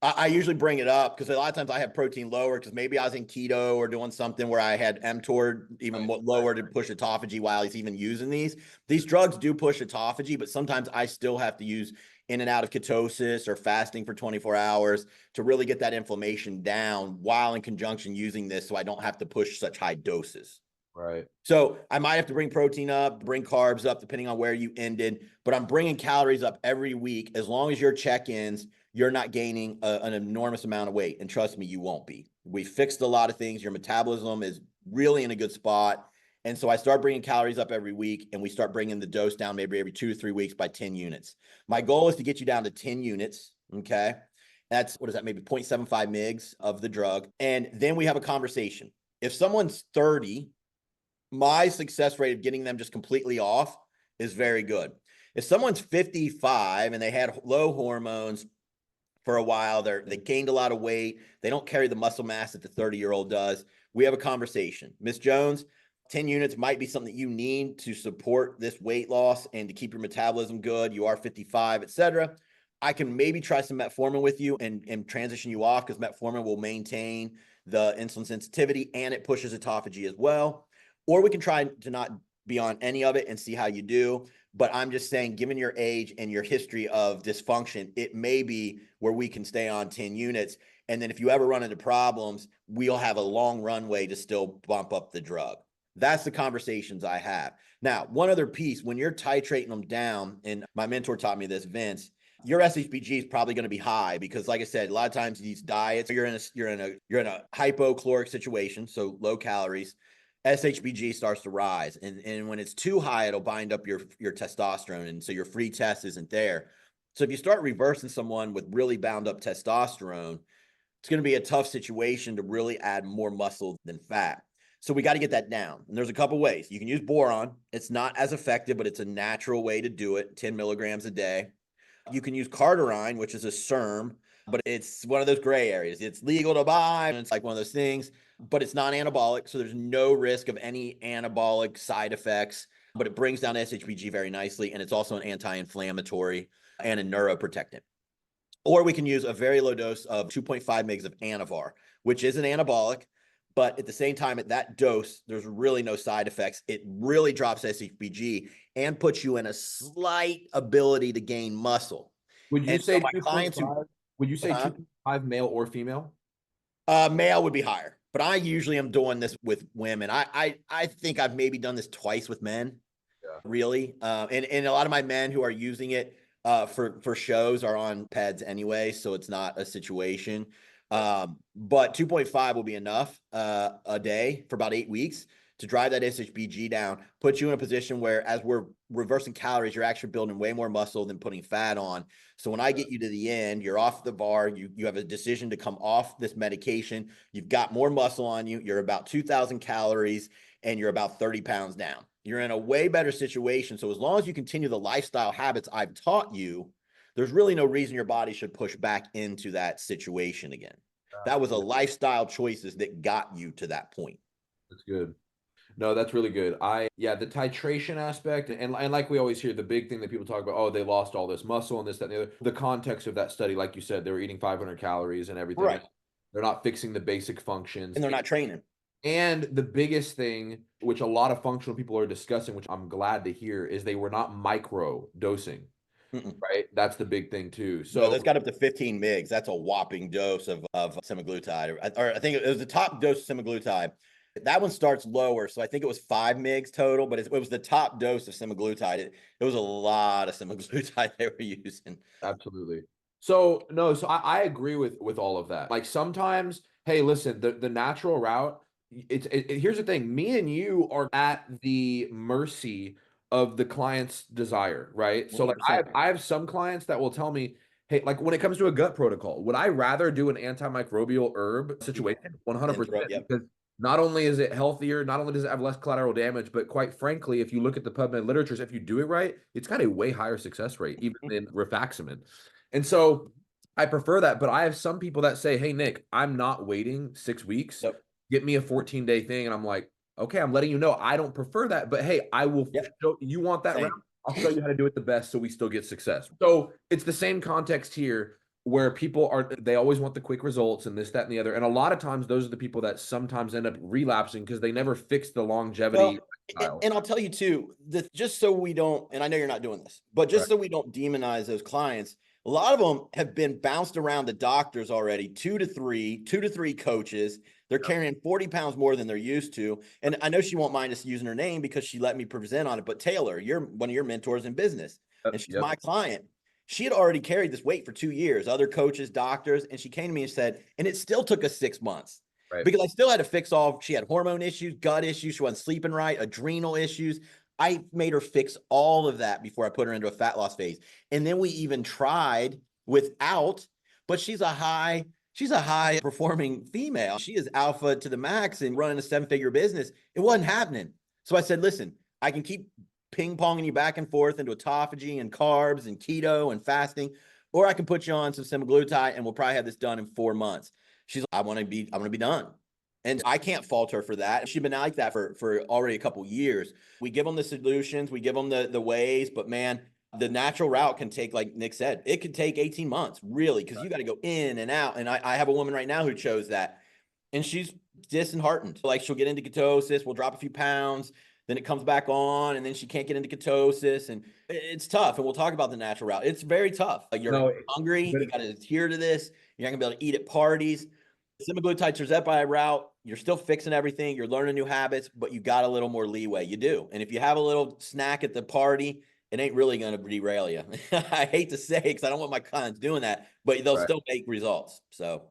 I usually bring it up because a lot of times I have protein lower because maybe I was in keto or doing something where I had mTOR even lower to push autophagy while he's even using these. These drugs do push autophagy, but sometimes I still have to use in and out of ketosis or fasting for 24 hours to really get that inflammation down while in conjunction using this, so I don't have to push such high doses. Right. So I might have to bring protein up, bring carbs up, depending on where you ended, but I'm bringing calories up every week. As long as your check-ins, you're not gaining an enormous amount of weight. And trust me, you won't be. We fixed a lot of things. Your metabolism is really in a good spot. And so I start bringing calories up every week, and we start bringing the dose down maybe every 2 to 3 weeks by 10 units. My goal is to get you down to 10 units. Okay. That's, what is that? Maybe 0.75 mgs of the drug. And then we have a conversation. If someone's 30, my success rate of getting them just completely off is very good. If someone's 55 and they had low hormones for a while, they gained a lot of weight, they don't carry the muscle mass that the 30-year-old does, we have a conversation. Miss Jones, 10 units might be something that you need to support this weight loss and to keep your metabolism good. You are 55, etc. I can maybe try some metformin with you and transition you off, because metformin will maintain the insulin sensitivity and it pushes autophagy as well. Or we can try to not be on any of it and see how you do. But I'm just saying, given your age and your history of dysfunction, it may be where we can stay on 10 units. And then if you ever run into problems, we'll have a long runway to still bump up the drug. That's the conversations I have. Now, one other piece, when you're titrating them down, and my mentor taught me this, Vince, your SHBG is probably going to be high because, like I said, a lot of times these diets, you're in a hypocaloric situation, so low calories. SHBG starts to rise. And when it's too high, it'll bind up your testosterone. And so your free test isn't there. So if you start reversing someone with really bound up testosterone, it's going to be a tough situation to really add more muscle than fat. So we got to get that down. And there's a couple ways. You can use boron. It's not as effective, but it's a natural way to do it, 10 milligrams a day. You can use cardarine, which is a SERM, but it's one of those gray areas. It's legal to buy, and it's like one of those things, but it's not anabolic. So there's no risk of any anabolic side effects, but it brings down SHBG very nicely. And it's also an anti-inflammatory and a neuroprotectant. Or we can use a very low dose of 2.5 mgs of Anavar, which is an anabolic, but at the same time, at that dose, there's really no side effects. It really drops SHBG and puts you in a slight ability to gain muscle. Would you And say so my 2.5? clients Would you say 2.5 male or female? male would be higher, but I usually am doing this with women. I think I've maybe done this twice with men, really. And a lot of my men who are using it for shows are on PEDs anyway, so it's not a situation. But 2.5 will be enough a day for about 8 weeks to drive that SHBG down, put you in a position where, as we're reversing calories, you're actually building way more muscle than putting fat on. So when I get you to the end, you're off the bar, you have a decision to come off this medication, you've got more muscle on you, you're about 2,000 calories, and you're about 30 pounds down. You're in a way better situation. So as long as you continue the lifestyle habits I've taught you, there's really no reason your body should push back into that situation again. That was a lifestyle choices that got you to that point. That's good. No, that's really good. Yeah, the titration aspect, and like we always hear, the big thing that people talk about, oh, they lost all this muscle and this, that, and the other. The context of that study, like you said, they were eating 500 calories and everything. Right. They're not fixing the basic functions. And they're not training. And the biggest thing, which a lot of functional people are discussing, which I'm glad to hear, is they were not micro dosing. Right? That's the big thing too. So no, that's got up to 15 mgs. That's a whopping dose of semaglutide. Or I think it was the top dose of semaglutide. That one starts lower. So I think it was 5 mgs total, but it was the top dose of semaglutide. It was a lot of semaglutide they were using. Absolutely. So no, so I agree with all of that. Like sometimes, hey, listen, the natural route, here's the thing, me and you are at the mercy of the client's desire, right? So like I have some clients that will tell me, hey, like when it comes to a gut protocol, would I rather do an antimicrobial herb situation? 100%. Yep. Because not only is it healthier, not only does it have less collateral damage, but quite frankly, if you look at the PubMed literatures, if you do it right, it's got a way higher success rate, even than rifaximin. And so I prefer that. But I have some people that say, hey, Nick, I'm not waiting 6 weeks. Yep. Get me a 14-day thing. And I'm like, okay, I'm letting you know I don't prefer that. But hey, I will show you want that route. I'll show you how to do it the best so we still get success. So it's the same context here, where people they always want the quick results and this, that, and the other. And a lot of times those are the people that sometimes end up relapsing because they never fix the longevity. And I'll tell you too, just so we don't, and I know you're not doing this, but just so we don't demonize those clients, a lot of them have been bounced around the doctors already, two to three coaches. They're carrying 40 pounds more than they're used to. And I know she won't mind us using her name because she let me present on it. But Taylor, you're one of your mentors in business, and she's my client. She had already carried this weight for 2 years, other coaches, doctors, and she came to me and said, and it still took us 6 months because I still had to fix she had hormone issues, gut issues. She wasn't sleeping right, adrenal issues. I made her fix all of that before I put her into a fat loss phase. And then we even tried without, but she's a high performing female. She is alpha to the max and running a 7-figure business. It wasn't happening. So I said, listen, I can keep ping-ponging you back and forth into autophagy and carbs and keto and fasting, or I can put you on some semaglutide and we'll probably have this done in 4 months. She's like, I want to be done. And I can't fault her for that. She's been like that for already a couple years. We give them the solutions, we give them the ways, but man, the natural route can take, like Nick said, it could take 18 months, really, because you got to go in and out. And I have a woman right now who chose that, and she's disheartened. Like, she'll get into ketosis, we'll drop a few pounds, then it comes back on, and then she can't get into ketosis, and it's tough. And we'll talk about the natural route. It's very tough. Like, you're hungry, you got to adhere to this. You're not gonna be able to eat at parties. Semaglutide Tirzepatide route, you're still fixing everything. You're learning new habits, but you got a little more leeway. You do. And if you have a little snack at the party, it ain't really going to derail you. I hate to say it because I don't want my clients doing that, but they'll still make results. So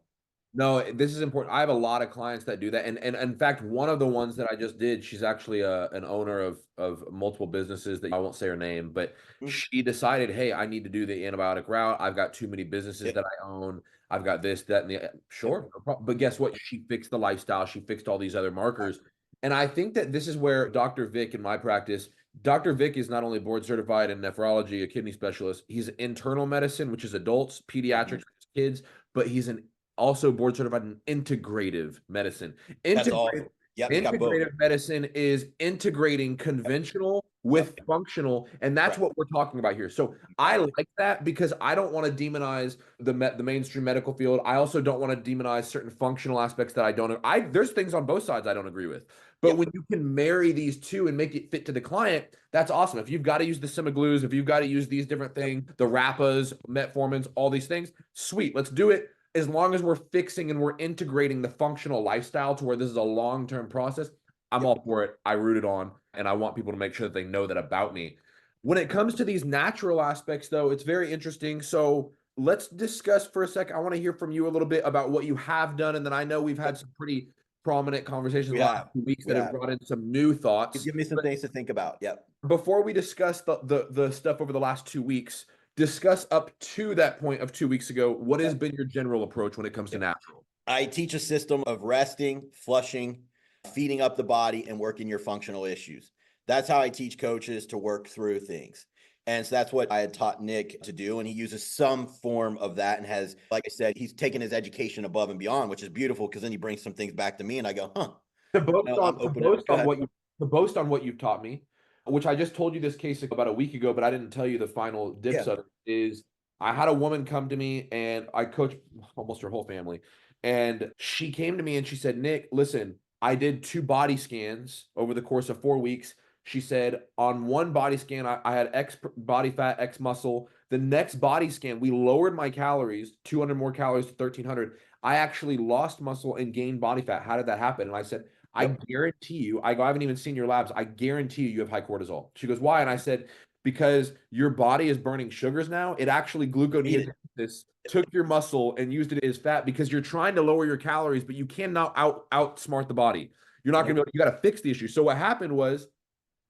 No, this is important. I have a lot of clients that do that. And in fact, one of the ones that I just did, she's actually an owner of multiple businesses that I won't say her name, but Mm. she decided, hey, I need to do the antibiotic route. I've got too many businesses Yep. that I own. I've got this, that, and the Yep. sure, no problem. But guess what? She fixed the lifestyle, she fixed all these other markers. And I think that this is where Dr. Vic in my practice, Dr. Vic is not only board certified in nephrology, a kidney specialist, he's internal medicine, which is adults, pediatrics, Mhm. kids, but he's an also board certified in integrative medicine. That's Integrative, awesome. Yep, he's got both. integrative medicine is integrating conventional with Yep. functional, and that's Right. what we're talking about here. So I Exactly. like that because I don't want to demonize the mainstream medical field. I also don't want to demonize certain functional aspects that I don't. There's things on both sides I don't agree with. But Yep. when you can marry these two and make it fit to the client, that's awesome. If you've got to use the semiglues, if you've got to use these different Yep. things, the rappas, metformins, all these things, sweet, let's do it. As long as we're fixing and we're integrating the functional lifestyle to where this is a long-term process, I'm Yep. all for it. I root it on, and I want people to make sure that they know that about me. When it comes to these natural aspects, though, it's very interesting. So let's discuss for a second. I want to hear from you a little bit about what you have done, and then I know we've Yep. had some pretty prominent conversations We the last have. 2 weeks We that have have. brought in some new You thoughts. give me some But things to think about. Yep. before we discuss the stuff over the last 2 weeks, discuss up to that point of 2 weeks ago. What has Yep. been your general approach when it comes to Yep. natural? I teach a system of resting, flushing, feeding up the body, and working your functional issues. That's how I teach coaches to work through things. And so that's what I had taught Nick to do. And he uses some form of that and has, like I said, he's taken his education above and beyond, which is beautiful because then he brings some things back to me and I go, huh, To boast I'm on to open. boast Go on ahead. what you to boast on what you've taught me, which I just told you this case about a week ago, but I didn't tell you the final dips Yeah. of it, is I had a woman come to me and I coach almost her whole family. And she came to me and she said, Nick, listen, I did 2 body scans over the course of 4 weeks. She said, on one body scan, I had X body fat, X muscle. The next body scan, we lowered my calories, 200 more calories to 1300. I actually lost muscle and gained body fat. How did that happen? And I said, I Yep. guarantee you, I haven't even seen your labs. I guarantee you have high cortisol. She goes, why? And I said, because your body is burning sugars now. It actually Eat it. gluconeogenesis took your muscle and used it as fat because you're trying to lower your calories, but you cannot outsmart the body. You're not going to Nope. be able, you got to fix the issue. So what happened was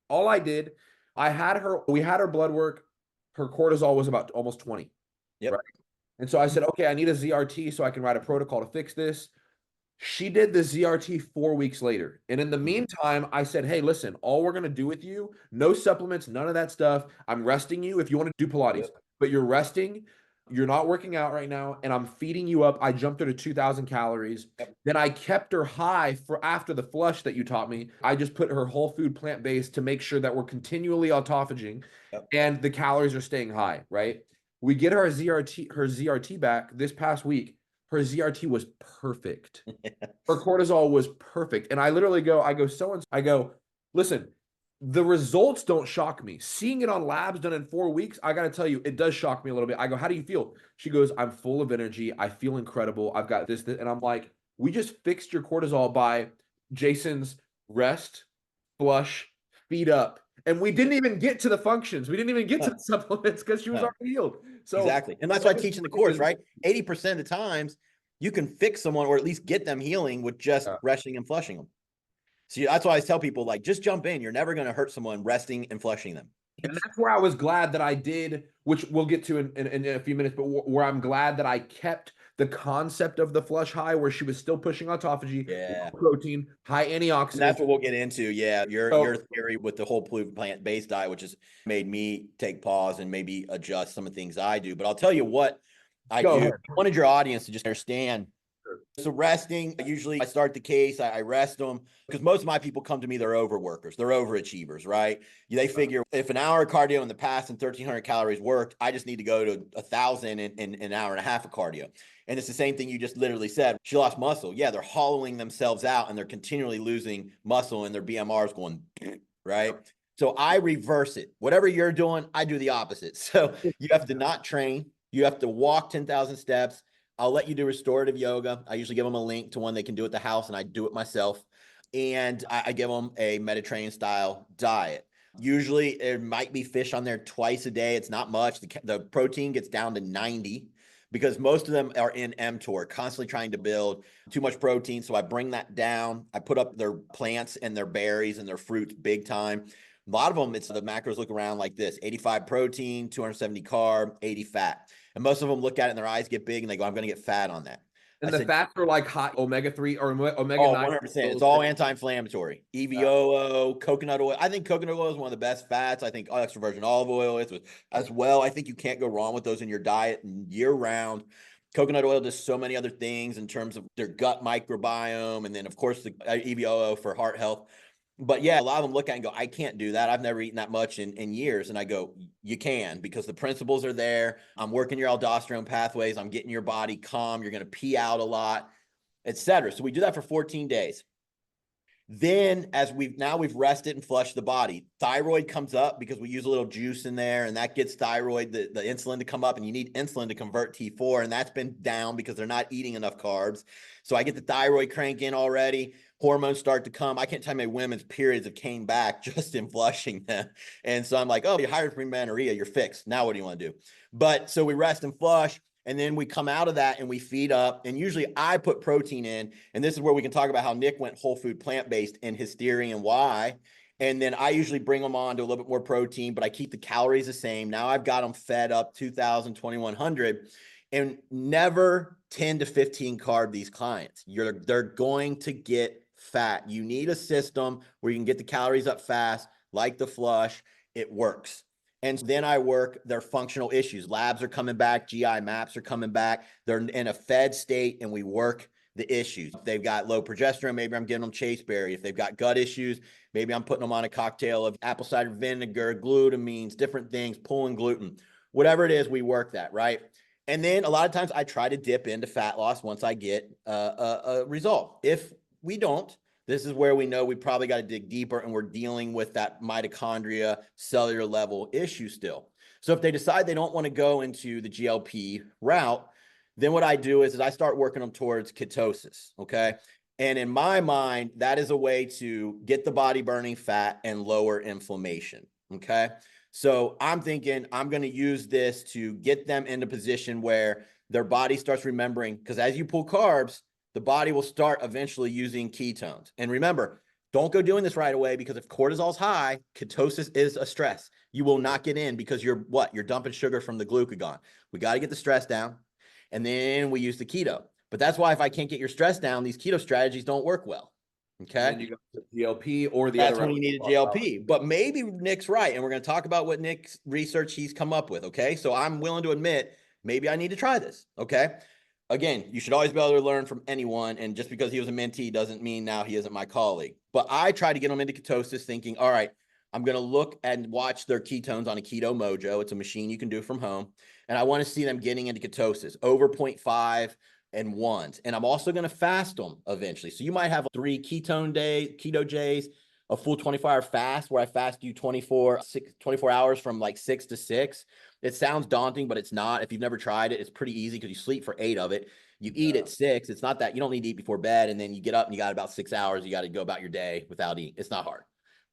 all I did, we had her blood work. Her cortisol was about almost 20. Right. Yep. And so I said, okay, I need a ZRT so I can write a protocol to fix this. She did the ZRT 4 weeks later. And in the Mhm. meantime, I said, hey, listen, all we're going to do with you, no supplements, none of that stuff. I'm resting you if you want to do Pilates, Yep. but you're resting. You're not working out right now. And I'm feeding you up. I jumped her to 2,000 calories. Yep. Then I kept her high for after the flush that you taught me. I just put her whole food plant based to make sure that we're continually autophaging Yep. and the calories are staying high, right? We get her ZRT back this past week. Her ZRT was perfect. Her cortisol was perfect. And I literally go, I go, listen, the results don't shock me. Seeing it on labs done in 4 weeks, I got to tell you, it does shock me a little bit. I go, how do you feel? She goes, I'm full of energy. I feel incredible. I've got this. And I'm like, we just fixed your cortisol by Jason's rest, flush, feed up. And we didn't even get to the functions. We didn't even get to Huh. the supplements because she was Huh. already healed. So Exactly. And that's why I teach in the course, right? 80% of the times you can fix someone or at least get them healing with just resting and flushing them. So that's why I tell people, like, just jump in. You're never going to hurt someone resting and flushing them. And that's where I was glad that I did, which we'll get to in a few minutes, but where I'm glad that I kept the concept of the flush high, where she was still pushing autophagy, Yeah. low protein, high And antioxidants. that's what we'll get into. Yeah. Your So, theory with the whole plant-based diet, which has made me take pause and maybe adjust some of the things I do. But I'll tell you what I go do. ahead. I wanted your audience to just understand. So resting, usually I start the case, I rest them because most of my people come to me, they're overworkers, they're overachievers, right? They figure if an hour of cardio in the past and 1,300 calories worked, I just need to go to 1,000 in an hour and a half of cardio. And it's the same thing you just literally said. She lost muscle. Yeah, they're hollowing themselves out and they're continually losing muscle and their BMRs going, right? So I reverse it. Whatever you're doing, I do the opposite. So you have to not train. You have to walk 10,000 steps. I'll let you do restorative yoga. I usually give them a link to one they can do at the house, and I do it myself. And I give them a Mediterranean style diet. Usually, there might be fish on there twice a day. It's not much. The protein gets down to 90, because most of them are in mTOR, constantly trying to build too much protein. So I bring that down. I put up their plants and their berries and their fruits big time. A lot of them, it's the macros look around like this: 85 protein, 270 carb, 80 fat. And most of them look at it and their eyes get big and they go, I'm going to get fat on that. And I the said, fats are like high omega-3 or oh, omega-9. 100%. It's all anti-inflammatory. EVOO, coconut oil. I think coconut oil is one of the best fats. I think extra virgin olive oil is as well. I think you can't go wrong with those in your diet year round. Coconut oil does so many other things in terms of their gut microbiome. And then, of course, the EVOO for heart health. But yeah, a lot of them look at it and go, I can't do that. I've never eaten that much in years. And I go, you can, because the principles are there. I'm working your aldosterone pathways. I'm getting your body calm. You're going to pee out a lot, etc. So we do that for 14 days. Then as we've rested and flushed the body, thyroid comes up because we use a little juice in there, and that gets thyroid, the insulin to come up, and you need insulin to convert T4. And that's been down because they're not eating enough carbs. So I get the thyroid crank in already. Hormones start to come. I can't tell you how many women's periods have came back just in flushing them. And so I'm like, oh, you're hired for amenorrhea. You're fixed. Now what do you want to do? But so we rest and flush. And then we come out of that and we feed up. And usually I put protein in. And this is where we can talk about how Nick went whole food plant-based in his theory and why. And then I usually bring them on to a little bit more protein, but I keep the calories the same. Now I've got them fed up 2,000, 2,100, and never 10 to 15 carb these clients. They're going to get fat. You need a system where you can get the calories up fast, like the flush. It works. And then I work their functional issues. Labs are coming back. GI maps are coming back. They're in a fed state, and we work the issues. If they've got low progesterone, maybe I'm giving them chaseberry. If they've got gut issues, maybe I'm putting them on a cocktail of apple cider vinegar, glutamines, different things, pulling gluten. Whatever it is, we work that, right? And then a lot of times I try to dip into fat loss once I get a result. If we don't, this is where we know we probably got to dig deeper, and we're dealing with that mitochondria cellular level issue still. So if they decide they don't want to go into the GLP route, then what I do is I start working them towards ketosis. Okay. And in my mind, that is a way to get the body burning fat and lower inflammation. Okay. So I'm thinking I'm going to use this to get them in a position where their body starts remembering, because as you pull carbs, the body will start eventually using ketones. And remember, don't go doing this right away, because if cortisol is high, ketosis is a stress. You will not get in because you're dumping sugar from the glucagon. We got to get the stress down, and then we use the keto. But that's why if I can't get your stress down, these keto strategies don't work well. Okay. And then you go to GLP or the That's other. when you need a GLP. But maybe Nick's right, and we're going to talk about what Nick's research he's come up with. Okay. So I'm willing to admit, maybe I need to try this. Okay. Again, you should always be able to learn from anyone. And just because he was a mentee doesn't mean now he isn't my colleague. But I try to get them into ketosis thinking, all right, I'm going to look and watch their ketones on a Keto Mojo. It's a machine you can do from home. And I want to see them getting into ketosis over 0.5 and 1s. And I'm also going to fast them eventually. So you might have 3 keto days, a full 24-hour fast where I fast you 24 hours from like 6 to 6. It sounds daunting, but it's not. If you've never tried it, it's pretty easy because you sleep for 8 of it. You eat at 6. It's not that you don't need to eat before bed, and then you get up and you got about 6 hours. You got to go about your day without eating. It's not hard.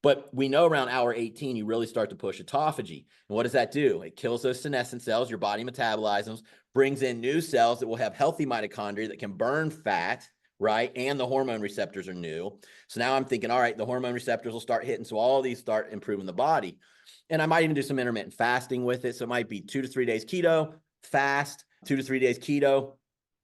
But we know around hour 18, you really start to push autophagy. And what does that do? It kills those senescent cells. Your body metabolizes them, brings in new cells that will have healthy mitochondria that can burn fat, right? And the hormone receptors are new. So now I'm thinking, all right, the hormone receptors will start hitting. So all these start improving the body. And I might even do some intermittent fasting with it. So it might be 2 to 3 days keto, fast, 2 to 3 days keto.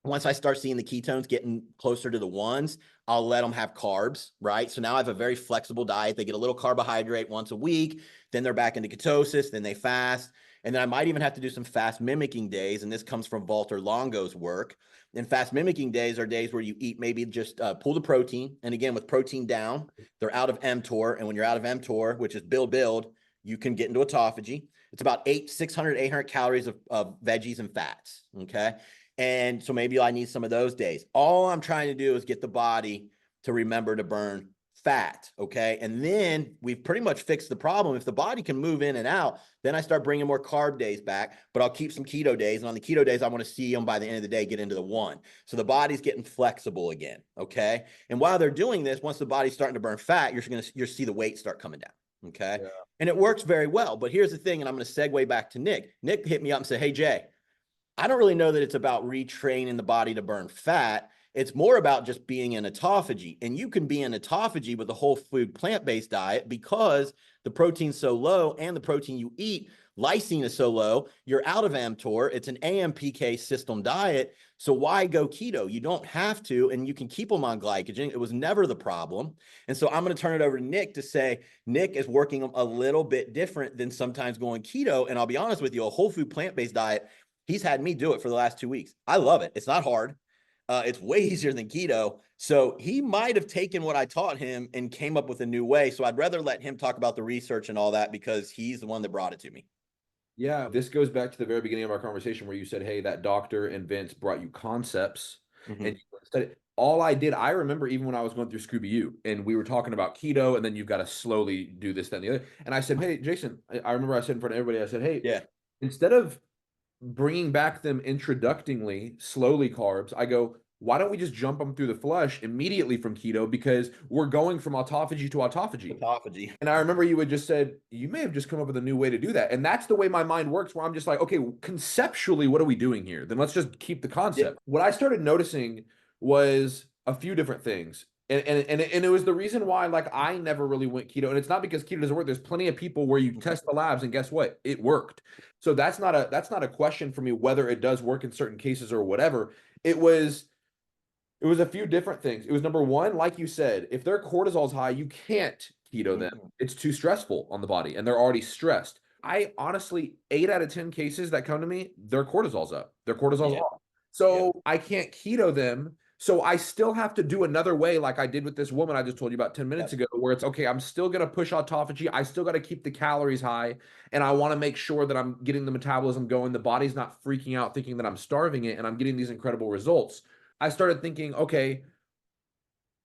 Once I start seeing the ketones getting closer to the 1s, I'll let them have carbs, right? So now I have a very flexible diet. They get a little carbohydrate once a week, then they're back into ketosis, then they fast. And then I might even have to do some fast mimicking days. And this comes from Walter Longo's work. And fast mimicking days are days where you eat maybe just pull the protein. And again, with protein down, they're out of mTOR. And when you're out of mTOR, which is build, you can get into autophagy. It's about 600, 800 calories of veggies and fats, okay? And so maybe I need some of those days. All I'm trying to do is get the body to remember to burn fat, okay? And then we've pretty much fixed the problem. If the body can move in and out, then I start bringing more carb days back, but I'll keep some keto days. And on the keto days, I want to see them by the end of the day get into the 1. So the body's getting flexible again, okay? And while they're doing this, once the body's starting to burn fat, you'll see the weight start coming down. Okay. Yeah. And it works very well. But here's the thing, and I'm going to segue back to Nick. Nick hit me up and said, hey, Jay, I don't really know that it's about retraining the body to burn fat. It's more about just being in autophagy. And you can be in autophagy with a whole food plant-based diet because the protein's so low and the protein you eat, lysine is so low, you're out of mTOR. It's an AMPK system diet. So why go keto? You don't have to, and you can keep them on glycogen. It was never the problem. And so I'm going to turn it over to Nick to say, Nick is working a little bit different than sometimes going keto. And I'll be honest with you, a whole food plant-based diet, he's had me do it for the last 2 weeks. I love it. It's not hard. It's way easier than keto. So he might have taken what I taught him and came up with a new way. So I'd rather let him talk about the research and all that because he's the one that brought it to me. Yeah, this goes back to the very beginning of our conversation where you said, hey, that doctor and Vince brought you concepts and you studied. All I did, I remember even when I was going through Scooby-U and we were talking about keto and then you've got to slowly do this, that, and the other. And I said, hey, Jason, I remember I said in front of everybody, I said, hey, Yeah, instead of bringing back them introductingly, slowly carbs, I go, why don't we just jump them through the flush immediately from keto because we're going from autophagy to autophagy. autophagy. And I remember you had just said, you may have just come up with a new way to do that. And that's the way my mind works, where I'm just like, okay, conceptually, what are we doing here? Then let's just keep the concept. What I started noticing was a few different things. And it was the reason why, like, I never really went keto. And it's not because keto doesn't work. There's plenty of people where you test the labs and guess what? It worked. So that's not a question for me whether it does work in certain cases or whatever. It was a few different things. It was number one, like you said, if their cortisol's high, you can't keto them. It's too stressful on the body and they're already stressed. I honestly, 8 out of 10 cases that come to me, their cortisol's up. Their cortisol's off. So I can't keto them. So I still have to do another way like I did with this woman I just told you about 10 minutes ago, where it's, okay, I'm still going to push autophagy. I still got to keep the calories high. And I want to make sure that I'm getting the metabolism going. The body's not freaking out thinking that I'm starving it and I'm getting these incredible results. I started thinking, okay,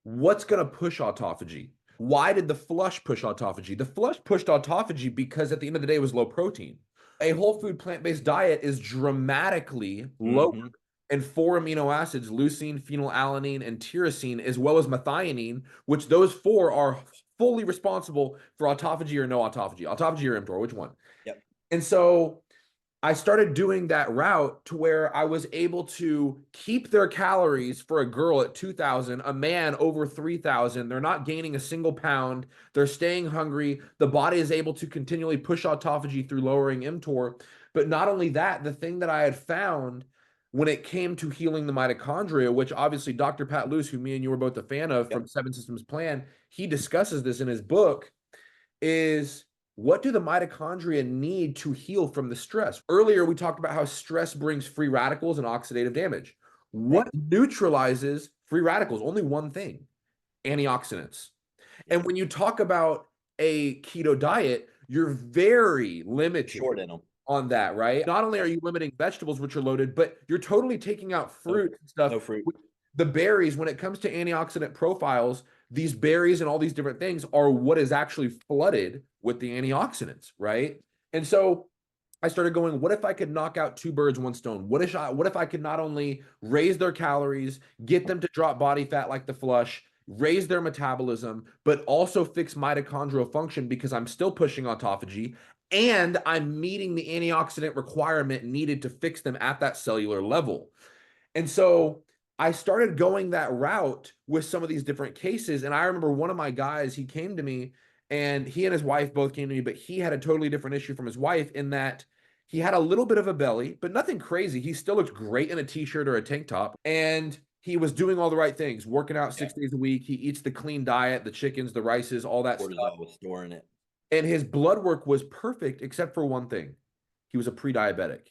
what's going to push autophagy? Why did the flush push autophagy? The flush pushed autophagy because at the end of the day, it was low protein. A whole food plant-based diet is dramatically lower in 4 amino acids, leucine, phenylalanine, and tyrosine, as well as methionine, which those 4 are fully responsible for autophagy or no autophagy. Autophagy or mTOR, which one? Yep. And so I started doing that route to where I was able to keep their calories for a girl at 2,000, a man over 3,000. They're not gaining a single pound. They're staying hungry. The body is able to continually push autophagy through lowering mTOR. But not only that, the thing that I had found when it came to healing the mitochondria, which obviously Dr. Pat Luce, who me and you were both a fan of from 7 Systems Plan, he discusses this in his book, is what do the mitochondria need to heal from the stress? Earlier, we talked about how stress brings free radicals and oxidative damage. What neutralizes free radicals? Only one thing: antioxidants. And when you talk about a keto diet, you're very limited Short in them. on that, right? Not only are you limiting vegetables, which are loaded, but you're totally taking out fruit and stuff. No fruit. The berries, when it comes to antioxidant profiles, these berries and all these different things are what is actually flooded with the antioxidants, right? And so I started going, what if I could knock out 2 birds, 1 stone? What if I could not only raise their calories, get them to drop body fat like the flush, raise their metabolism, but also fix mitochondrial function because I'm still pushing autophagy and I'm meeting the antioxidant requirement needed to fix them at that cellular level. And so I started going that route with some of these different cases. And I remember one of my guys, he came to me and he and his wife both came to me, but he had a totally different issue from his wife in that he had a little bit of a belly, but nothing crazy. He still looked great in a t-shirt or a tank top. And he was doing all the right things, working out 6 days a week. He eats the clean diet, the chickens, the rices, all that Cortisol stuff. was storing it. And his blood work was perfect, except for one thing. He was a pre-diabetic.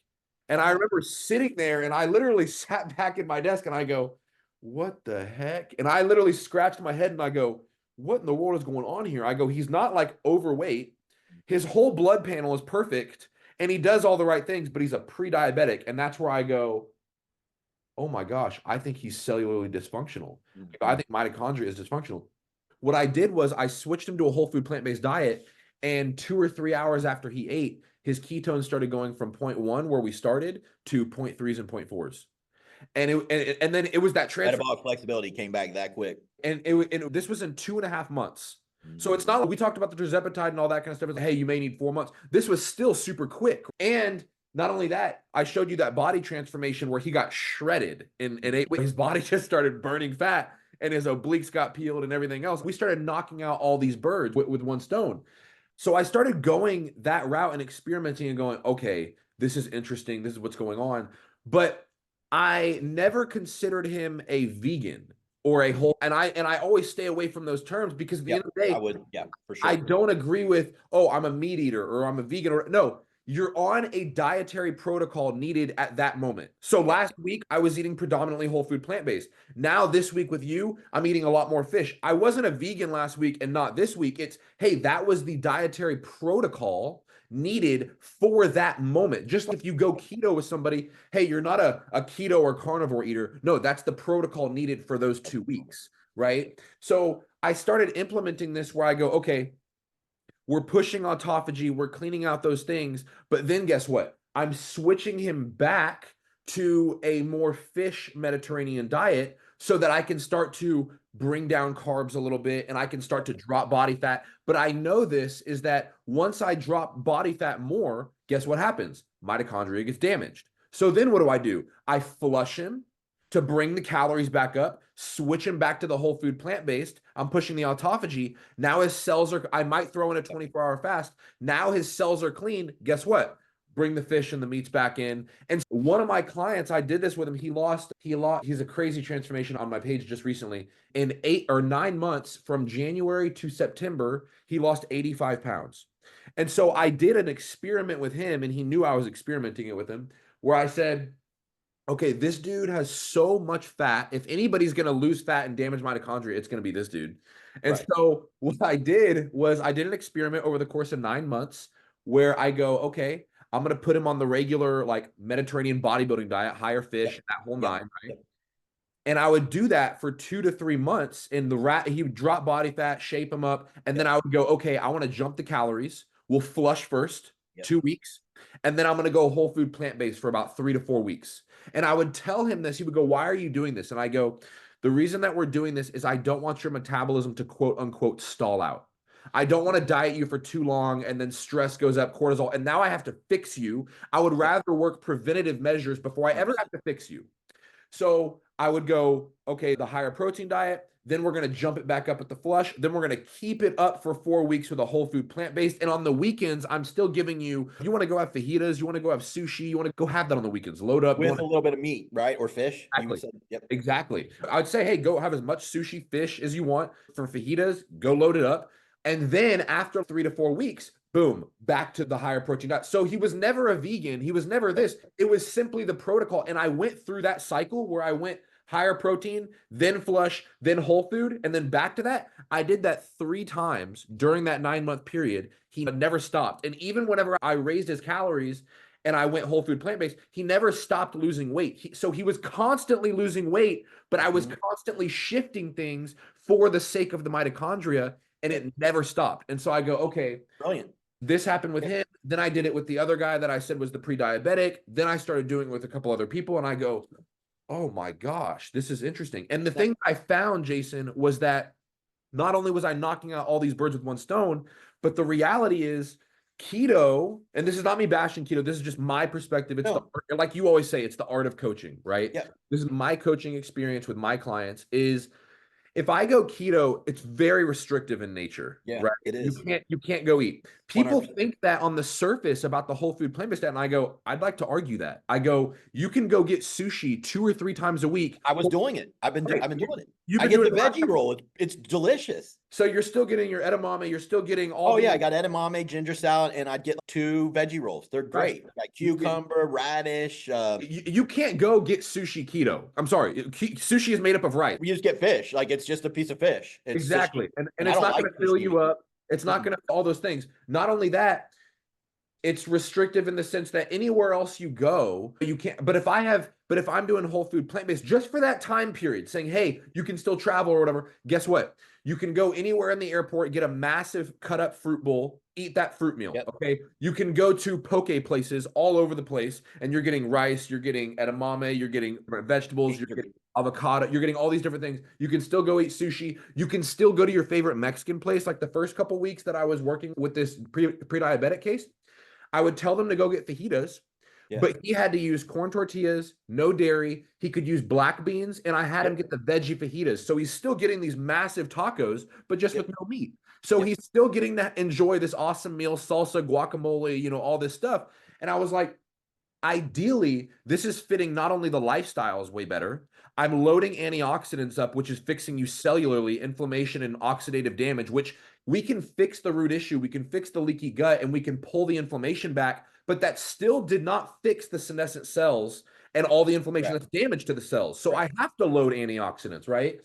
And I remember sitting there and I literally sat back at my desk and I go, what the heck? And I literally scratched my head and I go, what in the world is going on here? I go, he's not like overweight. His whole blood panel is perfect and he does all the right things, but he's a pre-diabetic. And that's where I go, oh my gosh, I think he's cellularly dysfunctional. I think mitochondria is dysfunctional. What I did was I switched him to a whole food plant-based diet, and 2 or 3 hours after he ate, his ketones started going from 0.1 where we started to 0.3s and 0.4s. And then it was that transfer. Metabolic flexibility came back that quick. And this was in 2.5 months. So it's not like we talked about the tirzepatide and all that kind of stuff. It's like, hey, you may need 4 months. This was still super quick. And not only that, I showed you that body transformation where he got shredded in 8 weeks. His body just started burning fat and his obliques got peeled and everything else. We started knocking out all these birds with one stone. So I started going that route and experimenting and going, okay, this is interesting. This is what's going on. But I never considered him a vegan or a whole, and I always stay away from those terms because at the end of the day, I would, yeah, for I sure. don't agree with, oh, I'm a meat eater or I'm a vegan or no, you're on a dietary protocol needed at that moment. So last week I was eating predominantly whole food plant-based. Now this week with you, I'm eating a lot more fish. I wasn't a vegan last week and not this week. It's, hey, that was the dietary protocol needed for that moment. Just like if you go keto with somebody, hey, you're not a keto or carnivore eater. No, that's the protocol needed for those 2 weeks, right? So I started implementing this where I go, okay, we're pushing autophagy, we're cleaning out those things, but then guess what? I'm switching him back to a more fish Mediterranean diet so that I can start to bring down carbs a little bit and I can start to drop body fat. But I know this is that once I drop body fat more, guess what happens? Mitochondria gets damaged. So then what do? I flush him to bring the calories back up, switch him back to the whole food plant-based. I'm pushing the autophagy. Now his cells are, I might throw in a 24-hour fast. Now his cells are clean. Guess what? Bring the fish and the meats back in. And one of my clients, I did this with him. He's a crazy transformation on my page just recently. In 8 or 9 months from January to September, he lost 85 pounds. And so I did an experiment with him, and he knew I was experimenting it with him, where I said, okay, this dude has so much fat. If anybody's going to lose fat and damage mitochondria, it's going to be this dude. And so what I did was I did an experiment over the course of 9 months where I go, okay, I'm going to put him on the regular like Mediterranean bodybuilding diet, higher fish, that whole nine, right? And I would do that for 2 to 3 months. And he would drop body fat, shape him up. And then I would go, okay, I want to jump the calories. We'll flush first, 2 weeks. And then I'm going to go whole food plant-based for about 3 to 4 weeks. And I would tell him this. He would go, why are you doing this? And I go, the reason that we're doing this is I don't want your metabolism to quote unquote stall out. I don't want to diet you for too long and then stress goes up, cortisol, and now I have to fix you. I would rather work preventative measures before I ever have to fix you. So I would go, okay, the higher protein diet, then we're going to jump it back up at the flush. Then we're going to keep it up for 4 weeks with a whole food plant-based. And on the weekends, I'm still giving you, you want to go have fajitas, you want to go have sushi, you want to go have that on the weekends. Load up. With a little bit of meat, right? Or fish. Exactly. Exactly. I'd say, hey, go have as much sushi, fish as you want for fajitas, go load it up. And then after 3 to 4 weeks, boom, back to the higher protein diet. So he was never a vegan. He was never this. It was simply the protocol. And I went through that cycle where I went higher protein, then flush, then whole food, and then back to that. I did that 3 times during that 9-month period. He never stopped. And even whenever I raised his calories and I went whole food plant-based, he never stopped losing weight. So he was constantly losing weight, but I was constantly shifting things for the sake of the mitochondria, and it never stopped. And so I go, okay, brilliant. This happened with him. Then I did it with the other guy that I said was the pre-diabetic. Then I started doing it with a couple other people, and I go, oh my gosh, this is interesting. And the thing I found, Jason, was that not only was I knocking out all these birds with one stone, but the reality is keto, and this is not me bashing keto, this is just my perspective. It's like you always say, it's the art of coaching, right? Yeah. This is my coaching experience with my clients is if I go keto, it's very restrictive in nature. Yeah, right? it is. You can't go eat. People 100%. think that on the surface about the whole food plant-based diet, and I go, I'd like to argue that. I go, you can go get sushi 2 or 3 times a week. I was doing it. I've been doing it. You've I been get the doing veggie roll. It's delicious. So you're still getting your edamame. You're still getting all. Oh yeah, I got edamame, ginger salad, and I'd get 2 veggie rolls. They're great. Like cucumber, radish. You can't go get sushi keto. I'm sorry. Sushi is made up of rice. We just get fish. Like it's just a piece of fish. It's exactly. Fish. And it's not going to fill you up. It's not going to all those things. Not only that, it's restrictive in the sense that anywhere else you go, you can't. But if I'm doing whole food plant-based just for that time period, saying, hey, you can still travel or whatever, guess what? You can go anywhere in the airport, get a massive cut up fruit bowl, eat that fruit meal. Okay. You can go to poke places all over the place and you're getting rice, you're getting edamame, you're getting vegetables, you're getting avocado, you're getting all these different things. You can still go eat sushi. You can still go to your favorite Mexican place. Like the first couple of weeks that I was working with this pre-diabetic case, I would tell them to go get fajitas, Yeah. But he had to use corn tortillas, no dairy. He could use black beans, and I had him Yep. get the veggie fajitas. So he's still getting these massive tacos, but just Yep. with no meat. So Yep. he's still getting to enjoy this awesome meal, salsa, guacamole, all this stuff. And I was like, ideally, this is fitting not only the lifestyle is way better, I'm loading antioxidants up, which is fixing you cellularly, inflammation and oxidative damage, which we can fix the root issue. We can fix the leaky gut and we can pull the inflammation back, but that still did not fix the senescent cells and all the inflammation that's damaged to the cells. So I have to load antioxidants, right?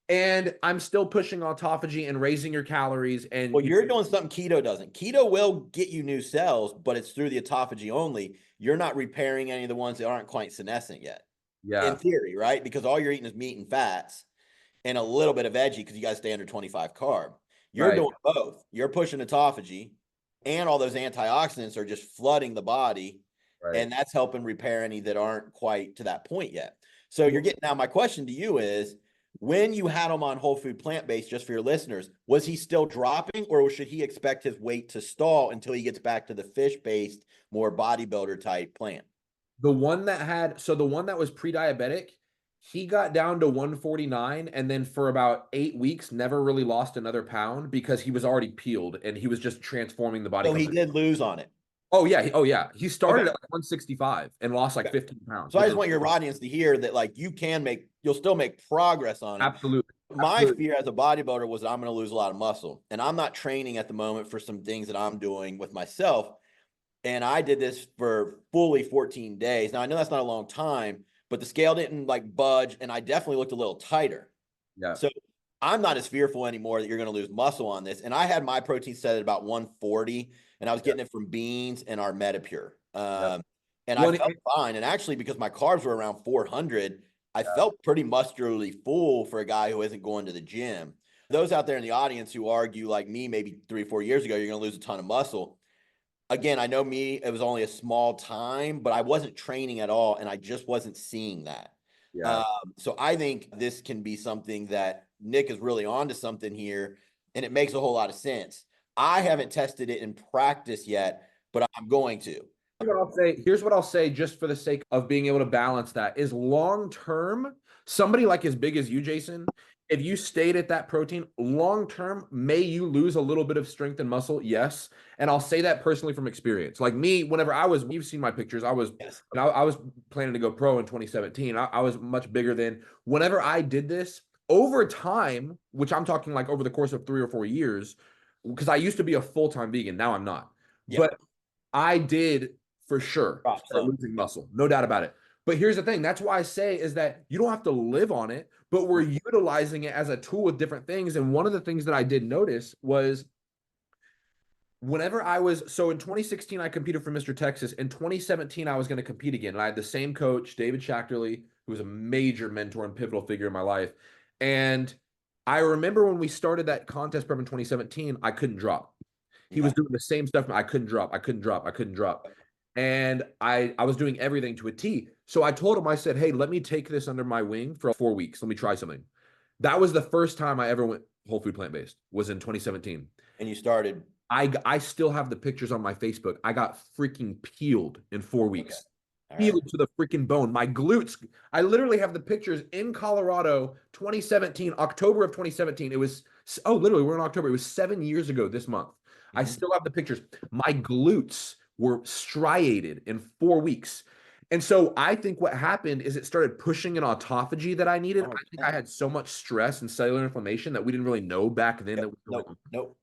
And I'm still pushing autophagy and raising your calories. And well, you're doing something keto doesn't. Keto will get you new cells, but it's through the autophagy only. You're not repairing any of the ones that aren't quite senescent yet. Yeah. In theory, right? Because all you're eating is meat and fats and a little bit of veggie because you guys stay under 25 carb. You're doing both. You're pushing autophagy and all those antioxidants are just flooding the body. Right. And that's helping repair any that aren't quite to that point yet. So you're getting, now my question to you is, when you had him on whole food plant-based, just for your listeners, was he still dropping or should he expect his weight to stall until he gets back to the fish-based, more bodybuilder type plan? The one that was pre-diabetic, he got down to 149 and then for about 8 weeks never really lost another pound because he was already peeled and he was just transforming the body. So he did lose on it. Oh yeah. He started at like 165 and lost like 15 pounds. So I just want your audience to hear that like you'll still make progress on it. Absolutely. My fear as a bodybuilder was that I'm going to lose a lot of muscle, and I'm not training at the moment for some things that I'm doing with myself. And I did this for fully 14 days. Now I know that's not a long time, but the scale didn't like budge and I definitely looked a little tighter. Yeah. So I'm not as fearful anymore that you're going to lose muscle on this. And I had my protein set at about 140 and I was getting it from beans and our Metapure. And I felt fine. And actually, because my carbs were around 400, I felt pretty muscularly full for a guy who isn't going to the gym. Those out there in the audience who argue like me, maybe 3 or 4 years ago, you're going to lose a ton of muscle. Again, I know it was only a small time, but I wasn't training at all. And I just wasn't seeing that. Yeah. So I think this can be something that Nick is really onto something here. And it makes a whole lot of sense. I haven't tested it in practice yet, but I'm going to. Here's what I'll say, just for the sake of being able to balance that, is long-term, somebody like as big as you, Jason, if you stayed at that protein, long-term, may you lose a little bit of strength and muscle? Yes. And I'll say that personally from experience. Like me, whenever you've seen my pictures, I was planning to go pro in 2017. I was much bigger then. Whenever I did this, over time, which I'm talking like over the course of 3 or 4 years, because I used to be a full-time vegan. Now I'm not. Yeah. But I did for sure start losing muscle. No doubt about it. But here's the thing. That's why I say is that you don't have to live on it, but we're utilizing it as a tool with different things. And one of the things that I did notice was whenever so in 2016, I competed for Mr. Texas. In 2017, I was going to compete again. And I had the same coach, David Schachterly, who was a major mentor and pivotal figure in my life. And I remember when we started that contest prep in 2017, I couldn't drop. He was doing the same stuff. I couldn't drop. And I was doing everything to a T. So I told him, I said, hey, let me take this under my wing for 4 weeks. Let me try something. That was the first time I ever went whole food plant-based, was in 2017. And you started? I still have the pictures on my Facebook. I got freaking peeled in 4 weeks. Peeled to the freaking bone. My glutes. I literally have the pictures in Colorado, 2017, October of 2017. It was, literally, we're in October. It was 7 years ago this month. I still have the pictures. My glutes were striated in 4 weeks. And so I think what happened is it started pushing an autophagy that I needed. I think I had so much stress and cellular inflammation that we didn't really know back then. Nope.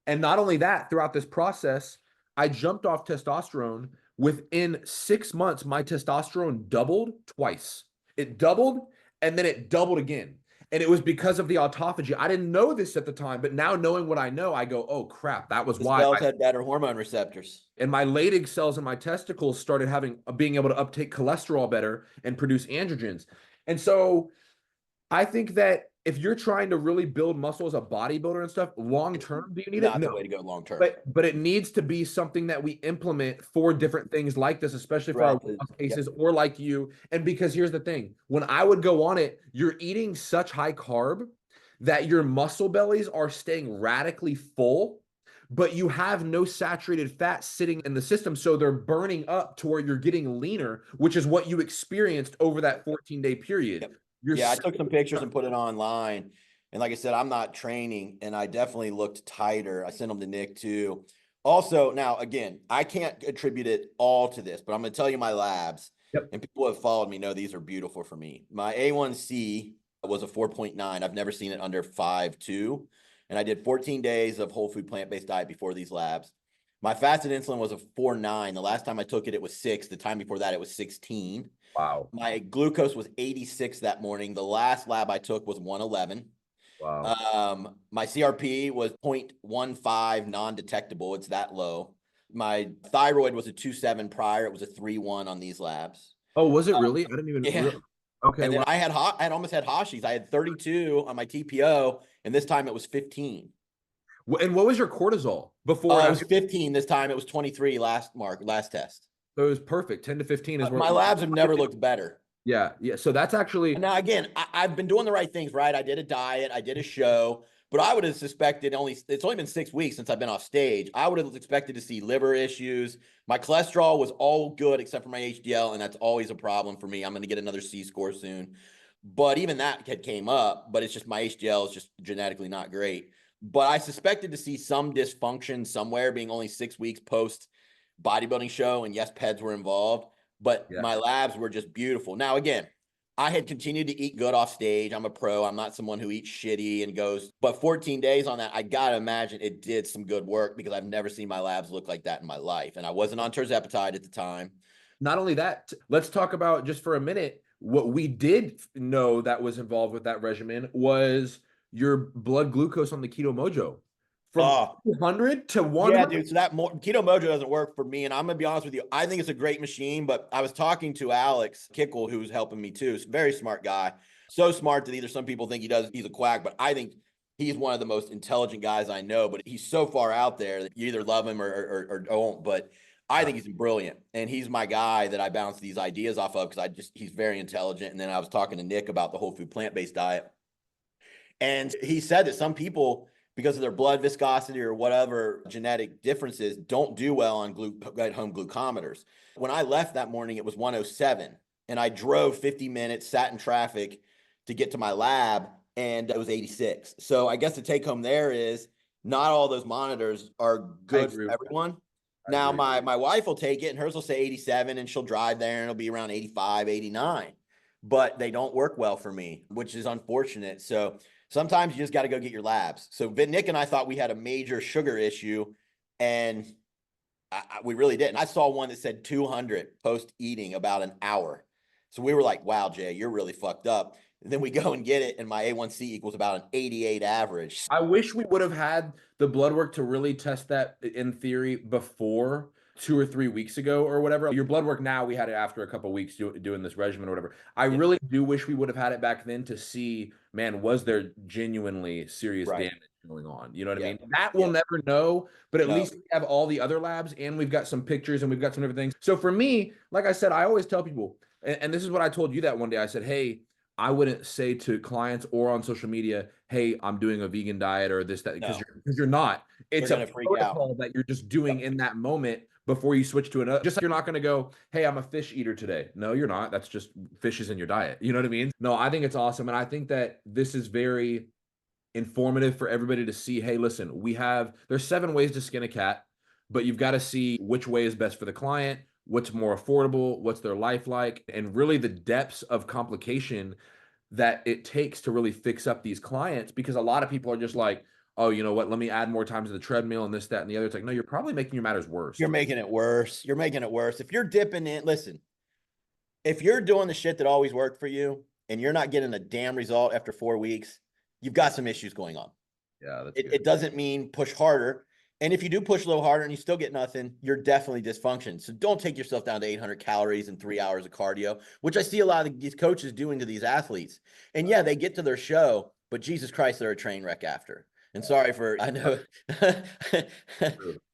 And not only that, throughout this process, I jumped off testosterone. Within 6 months, my testosterone doubled twice. It doubled, and then it doubled again. And it was because of the autophagy. I didn't know this at the time, but now knowing what I know, I go, oh, crap, that was why. Cells had better hormone receptors. And my Leydig cells in my testicles started being able to uptake cholesterol better and produce androgens. And so I think that if you're trying to really build muscle as a bodybuilder and stuff, long-term, do you need it? Not the way to go long-term. But it needs to be something that we implement for different things like this, especially for our cases or like you. And because here's the thing, when I would go on it, you're eating such high carb that your muscle bellies are staying radically full, but you have no saturated fat sitting in the system. So they're burning up to where you're getting leaner, which is what you experienced over that 14-day period. Yep. You're Yeah, I took some pictures and put it online. And like I said, I'm not training, and I definitely looked tighter. I sent them to Nick too. Also, now again, I can't attribute it all to this, but I'm going to tell you my labs. Yep. And people who have followed me know these are beautiful for me. My A1C was a 4.9. I've never seen it under 5.2. And I did 14 days of whole food plant-based diet before these labs. My fasted insulin was a 4.9. The last time I took it, it was 6. The time before that, it was 16. Wow. My glucose was 86 that morning. The last lab I took was 111. Wow. My CRP was 0.15 non-detectable. It's that low. My thyroid was a 2.7 prior. It was a 3.1 on these labs. Oh, was it really? I didn't even. Yeah. Okay. And then Wow. I had almost had Hashi's. I had 32 on my TPO, and this time it was 15. And what was your cortisol before? It was 15 this time. It was 23 last test. So it was perfect. 10 to 15 is where My labs have never looked better. Yeah. Yeah. So that's actually now again, I've been doing the right things, right? I did a diet, I did a show, but I would have suspected it's only been 6 weeks since I've been off stage. I would have expected to see liver issues. My cholesterol was all good except for my HDL, and that's always a problem for me. I'm going to get another C score soon. But even that came up, but it's just my HDL is just genetically not great. But I suspected to see some dysfunction somewhere, being only 6 weeks post bodybuilding show, and yes, PEDs were involved. But my labs were just beautiful. Now, again, I had continued to eat good off stage. I'm a pro. I'm not someone who eats shitty and goes, but 14 days on that, I got to imagine it did some good work, because I've never seen my labs look like that in my life. And I wasn't on tirzepatide at the time. Not only that, let's talk about just for a minute, what we did know that was involved with that regimen was your blood glucose on the Keto Mojo. From 200 to 100. Yeah, dude. So that Keto Mojo doesn't work for me. And I'm going to be honest with you. I think it's a great machine, but I was talking to Alex Kickle, who's helping me too. He's a very smart guy. So smart that either some people think he's a quack, but I think he's one of the most intelligent guys I know. But he's so far out there that you either love him or don't. But I think he's brilliant. And he's my guy that I bounce these ideas off of, because he's very intelligent. And then I was talking to Nick about the whole food plant-based diet. And he said that some people, because of their blood viscosity or whatever genetic differences, don't do well on at-home glucometers. When I left that morning, it was 107, and I drove 50 minutes, sat in traffic to get to my lab, and it was 86. So I guess the take home there is not all those monitors are good for everyone. Now, my wife will take it, and hers will say 87, and she'll drive there, and it'll be around 85, 89. But they don't work well for me, which is unfortunate. So sometimes you just got to go get your labs. So Nick and I thought we had a major sugar issue, and we really didn't. I saw one that said 200 post-eating about an hour. So we were like, wow, Jay, you're really fucked up. And then we go and get it, and my A1C equals about an 88 average. I wish we would have had the blood work to really test that in theory before 2 or 3 weeks ago or whatever. Your blood work now, we had it after a couple of weeks doing this regimen or whatever. I really do wish we would have had it back then to see, man, was there genuinely serious damage going on? You know what I mean? That we'll never know, but at least we have all the other labs, and we've got some pictures, and we've got some different things. So for me, like I said, I always tell people, and this is what I told you that one day. I said, hey, I wouldn't say to clients or on social media, hey, I'm doing a vegan diet or this, that, because you're not. It's a protocol that you're just doing in that moment before you switch to another. Just like you're not going to go, hey, I'm a fish eater today. No, you're not. That's just fish is in your diet. You know what I mean? No, I think it's awesome. And I think that this is very informative for everybody to see, hey, listen, there's 7 ways to skin a cat, but you've got to see which way is best for the client, what's more affordable, what's their life like, and really the depths of complication that it takes to really fix up these clients. Because a lot of people are just like, oh, you know what, let me add more time to the treadmill and this, that, and the other. It's like, no, you're probably making your matters worse. You're making it worse. You're making it worse. If you're dipping in, listen, if you're doing the shit that always worked for you and you're not getting a damn result after 4 weeks, you've got some issues going on. Yeah, it doesn't mean push harder. And if you do push a little harder and you still get nothing, you're definitely dysfunction. So don't take yourself down to 800 calories and 3 hours of cardio, which I see a lot of these coaches doing to these athletes. And yeah, they get to their show, but Jesus Christ, they're a train wreck after. And sorry for, I know,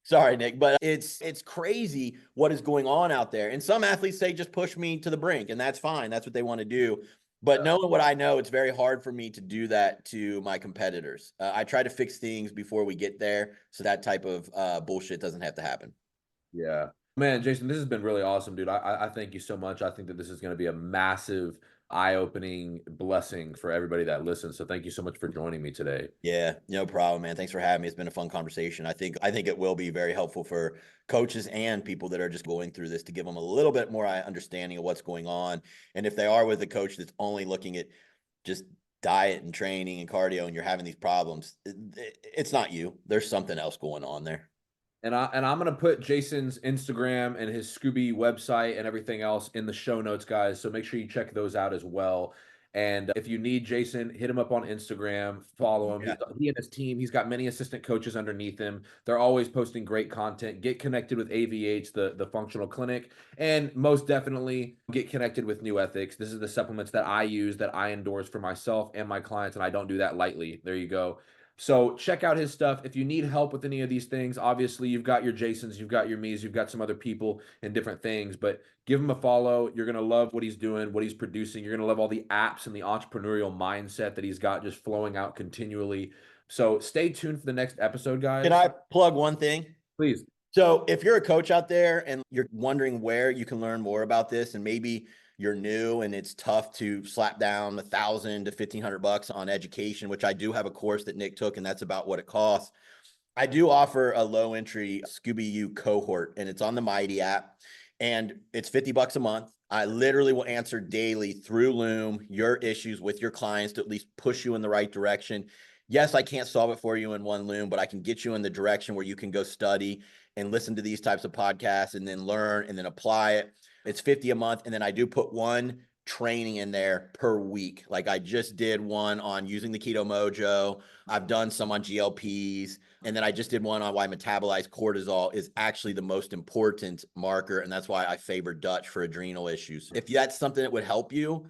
sorry, Nick, but it's crazy what is going on out there. And some athletes say, just push me to the brink, and that's fine. That's what they want to do. But knowing what I know, it's very hard for me to do that to my competitors. I try to fix things before we get there, so that type of bullshit doesn't have to happen. Yeah. Man, Jason, this has been really awesome, dude. I thank you so much. I think that this is going to be a massive, eye-opening blessing for everybody that listens. So thank you so much for joining me today. Yeah, no problem, man. Thanks for having me. It's been a fun conversation. I think it will be very helpful for coaches and people that are just going through this to give them a little bit more understanding of what's going on. And if they are with a coach that's only looking at just diet and training and cardio and you're having these problems, it's not you. There's something else going on there. And I'm gonna put Jason's Instagram and his Scooby website and everything else in the show notes, guys. So make sure you check those out as well. And if you need Jason, hit him up on Instagram, follow him. Yeah. He and his team, he's got many assistant coaches underneath him. They're always posting great content. Get connected with AVH, the functional clinic, and most definitely get connected with New Ethics. This is the supplements that I use, that I endorse for myself and my clients, and I don't do that lightly. There you go. So check out his stuff. If you need help with any of these things, obviously you've got your Jasons, you've got your me's, you've got some other people and different things, but give him a follow. You're going to love what he's doing, what he's producing. You're going to love all the apps and the entrepreneurial mindset that he's got just flowing out continually. So stay tuned for the next episode, guys. Can I plug one thing? Please. So if you're a coach out there and you're wondering where you can learn more about this, and maybe you're new and it's tough to slap down $1,000 to $1,500 on education, which I do have a course that Nick took, and that's about what it costs. I do offer a low entry Scooby U cohort, and it's on the Mighty app, and it's $50 a month. I literally will answer daily through Loom your issues with your clients to at least push you in the right direction. Yes, I can't solve it for you in one Loom, but I can get you in the direction where you can go study and listen to these types of podcasts and then learn and then apply it. It's 50 a month. And then I do put one training in there per week. Like I just did one on using the Keto Mojo. I've done some on GLPs. And then I just did one on why metabolized cortisol is actually the most important marker. And that's why I favor Dutch for adrenal issues. If that's something that would help you,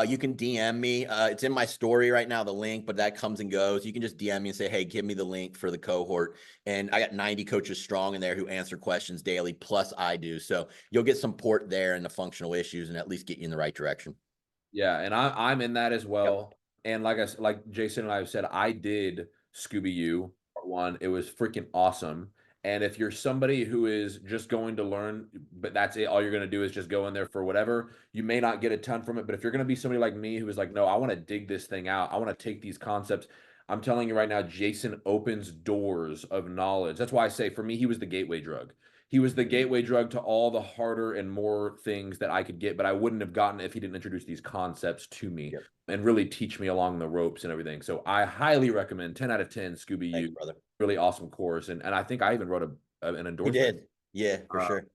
you can DM me. It's in my story right now, the link, but that comes and goes. You can just DM me and say, hey, give me the link for the cohort. And I got 90 coaches strong in there who answer questions daily, plus I do. So you'll get some support there in the functional issues and at least get you in the right direction. Yeah, and I'm in that as well. Yep. And like Jason and I have said, I did Scooby U part one. It was freaking awesome. And if you're somebody who is just going to learn, but that's it, all you're going to do is just go in there for whatever, you may not get a ton from it. But if you're going to be somebody like me who is like, no, I want to dig this thing out, I want to take these concepts. I'm telling you right now, Jason opens doors of knowledge. That's why I say for me, he was the gateway drug. He was the gateway drug to all the harder and more things that I could get, but I wouldn't have gotten if he didn't introduce these concepts to me Yep. and really teach me along the ropes and everything. So I highly recommend 10 out of 10 Scooby Thank U. you, brother. Really awesome course. And I think I even wrote an You endorsement. did. Yeah, for sure.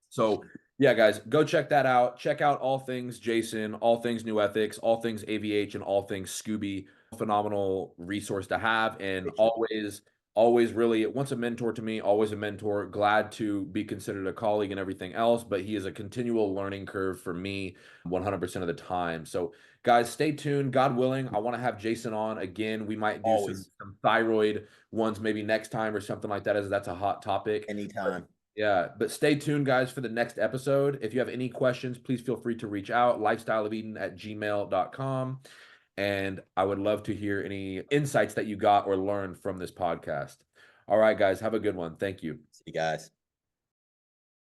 So yeah, guys, go check that out. Check out all things Jason, all things New Ethics, all things AVH, and all things Scooby. Phenomenal resource to have, and always really once a mentor to me, always a mentor. Glad to be considered a colleague and everything else, but he is a continual learning curve for me 100% of the time. So guys, stay tuned. God willing, I want to have Jason on again. We might do some thyroid ones maybe next time or something like that, as that's a hot topic. Anytime. Yeah, but stay tuned, guys, for the next episode. If you have any questions, please feel free to reach out, lifestyleofeden@gmail.com. And I would love to hear any insights that you got or learned from this podcast. All right, guys, have a good one. Thank you. See you guys.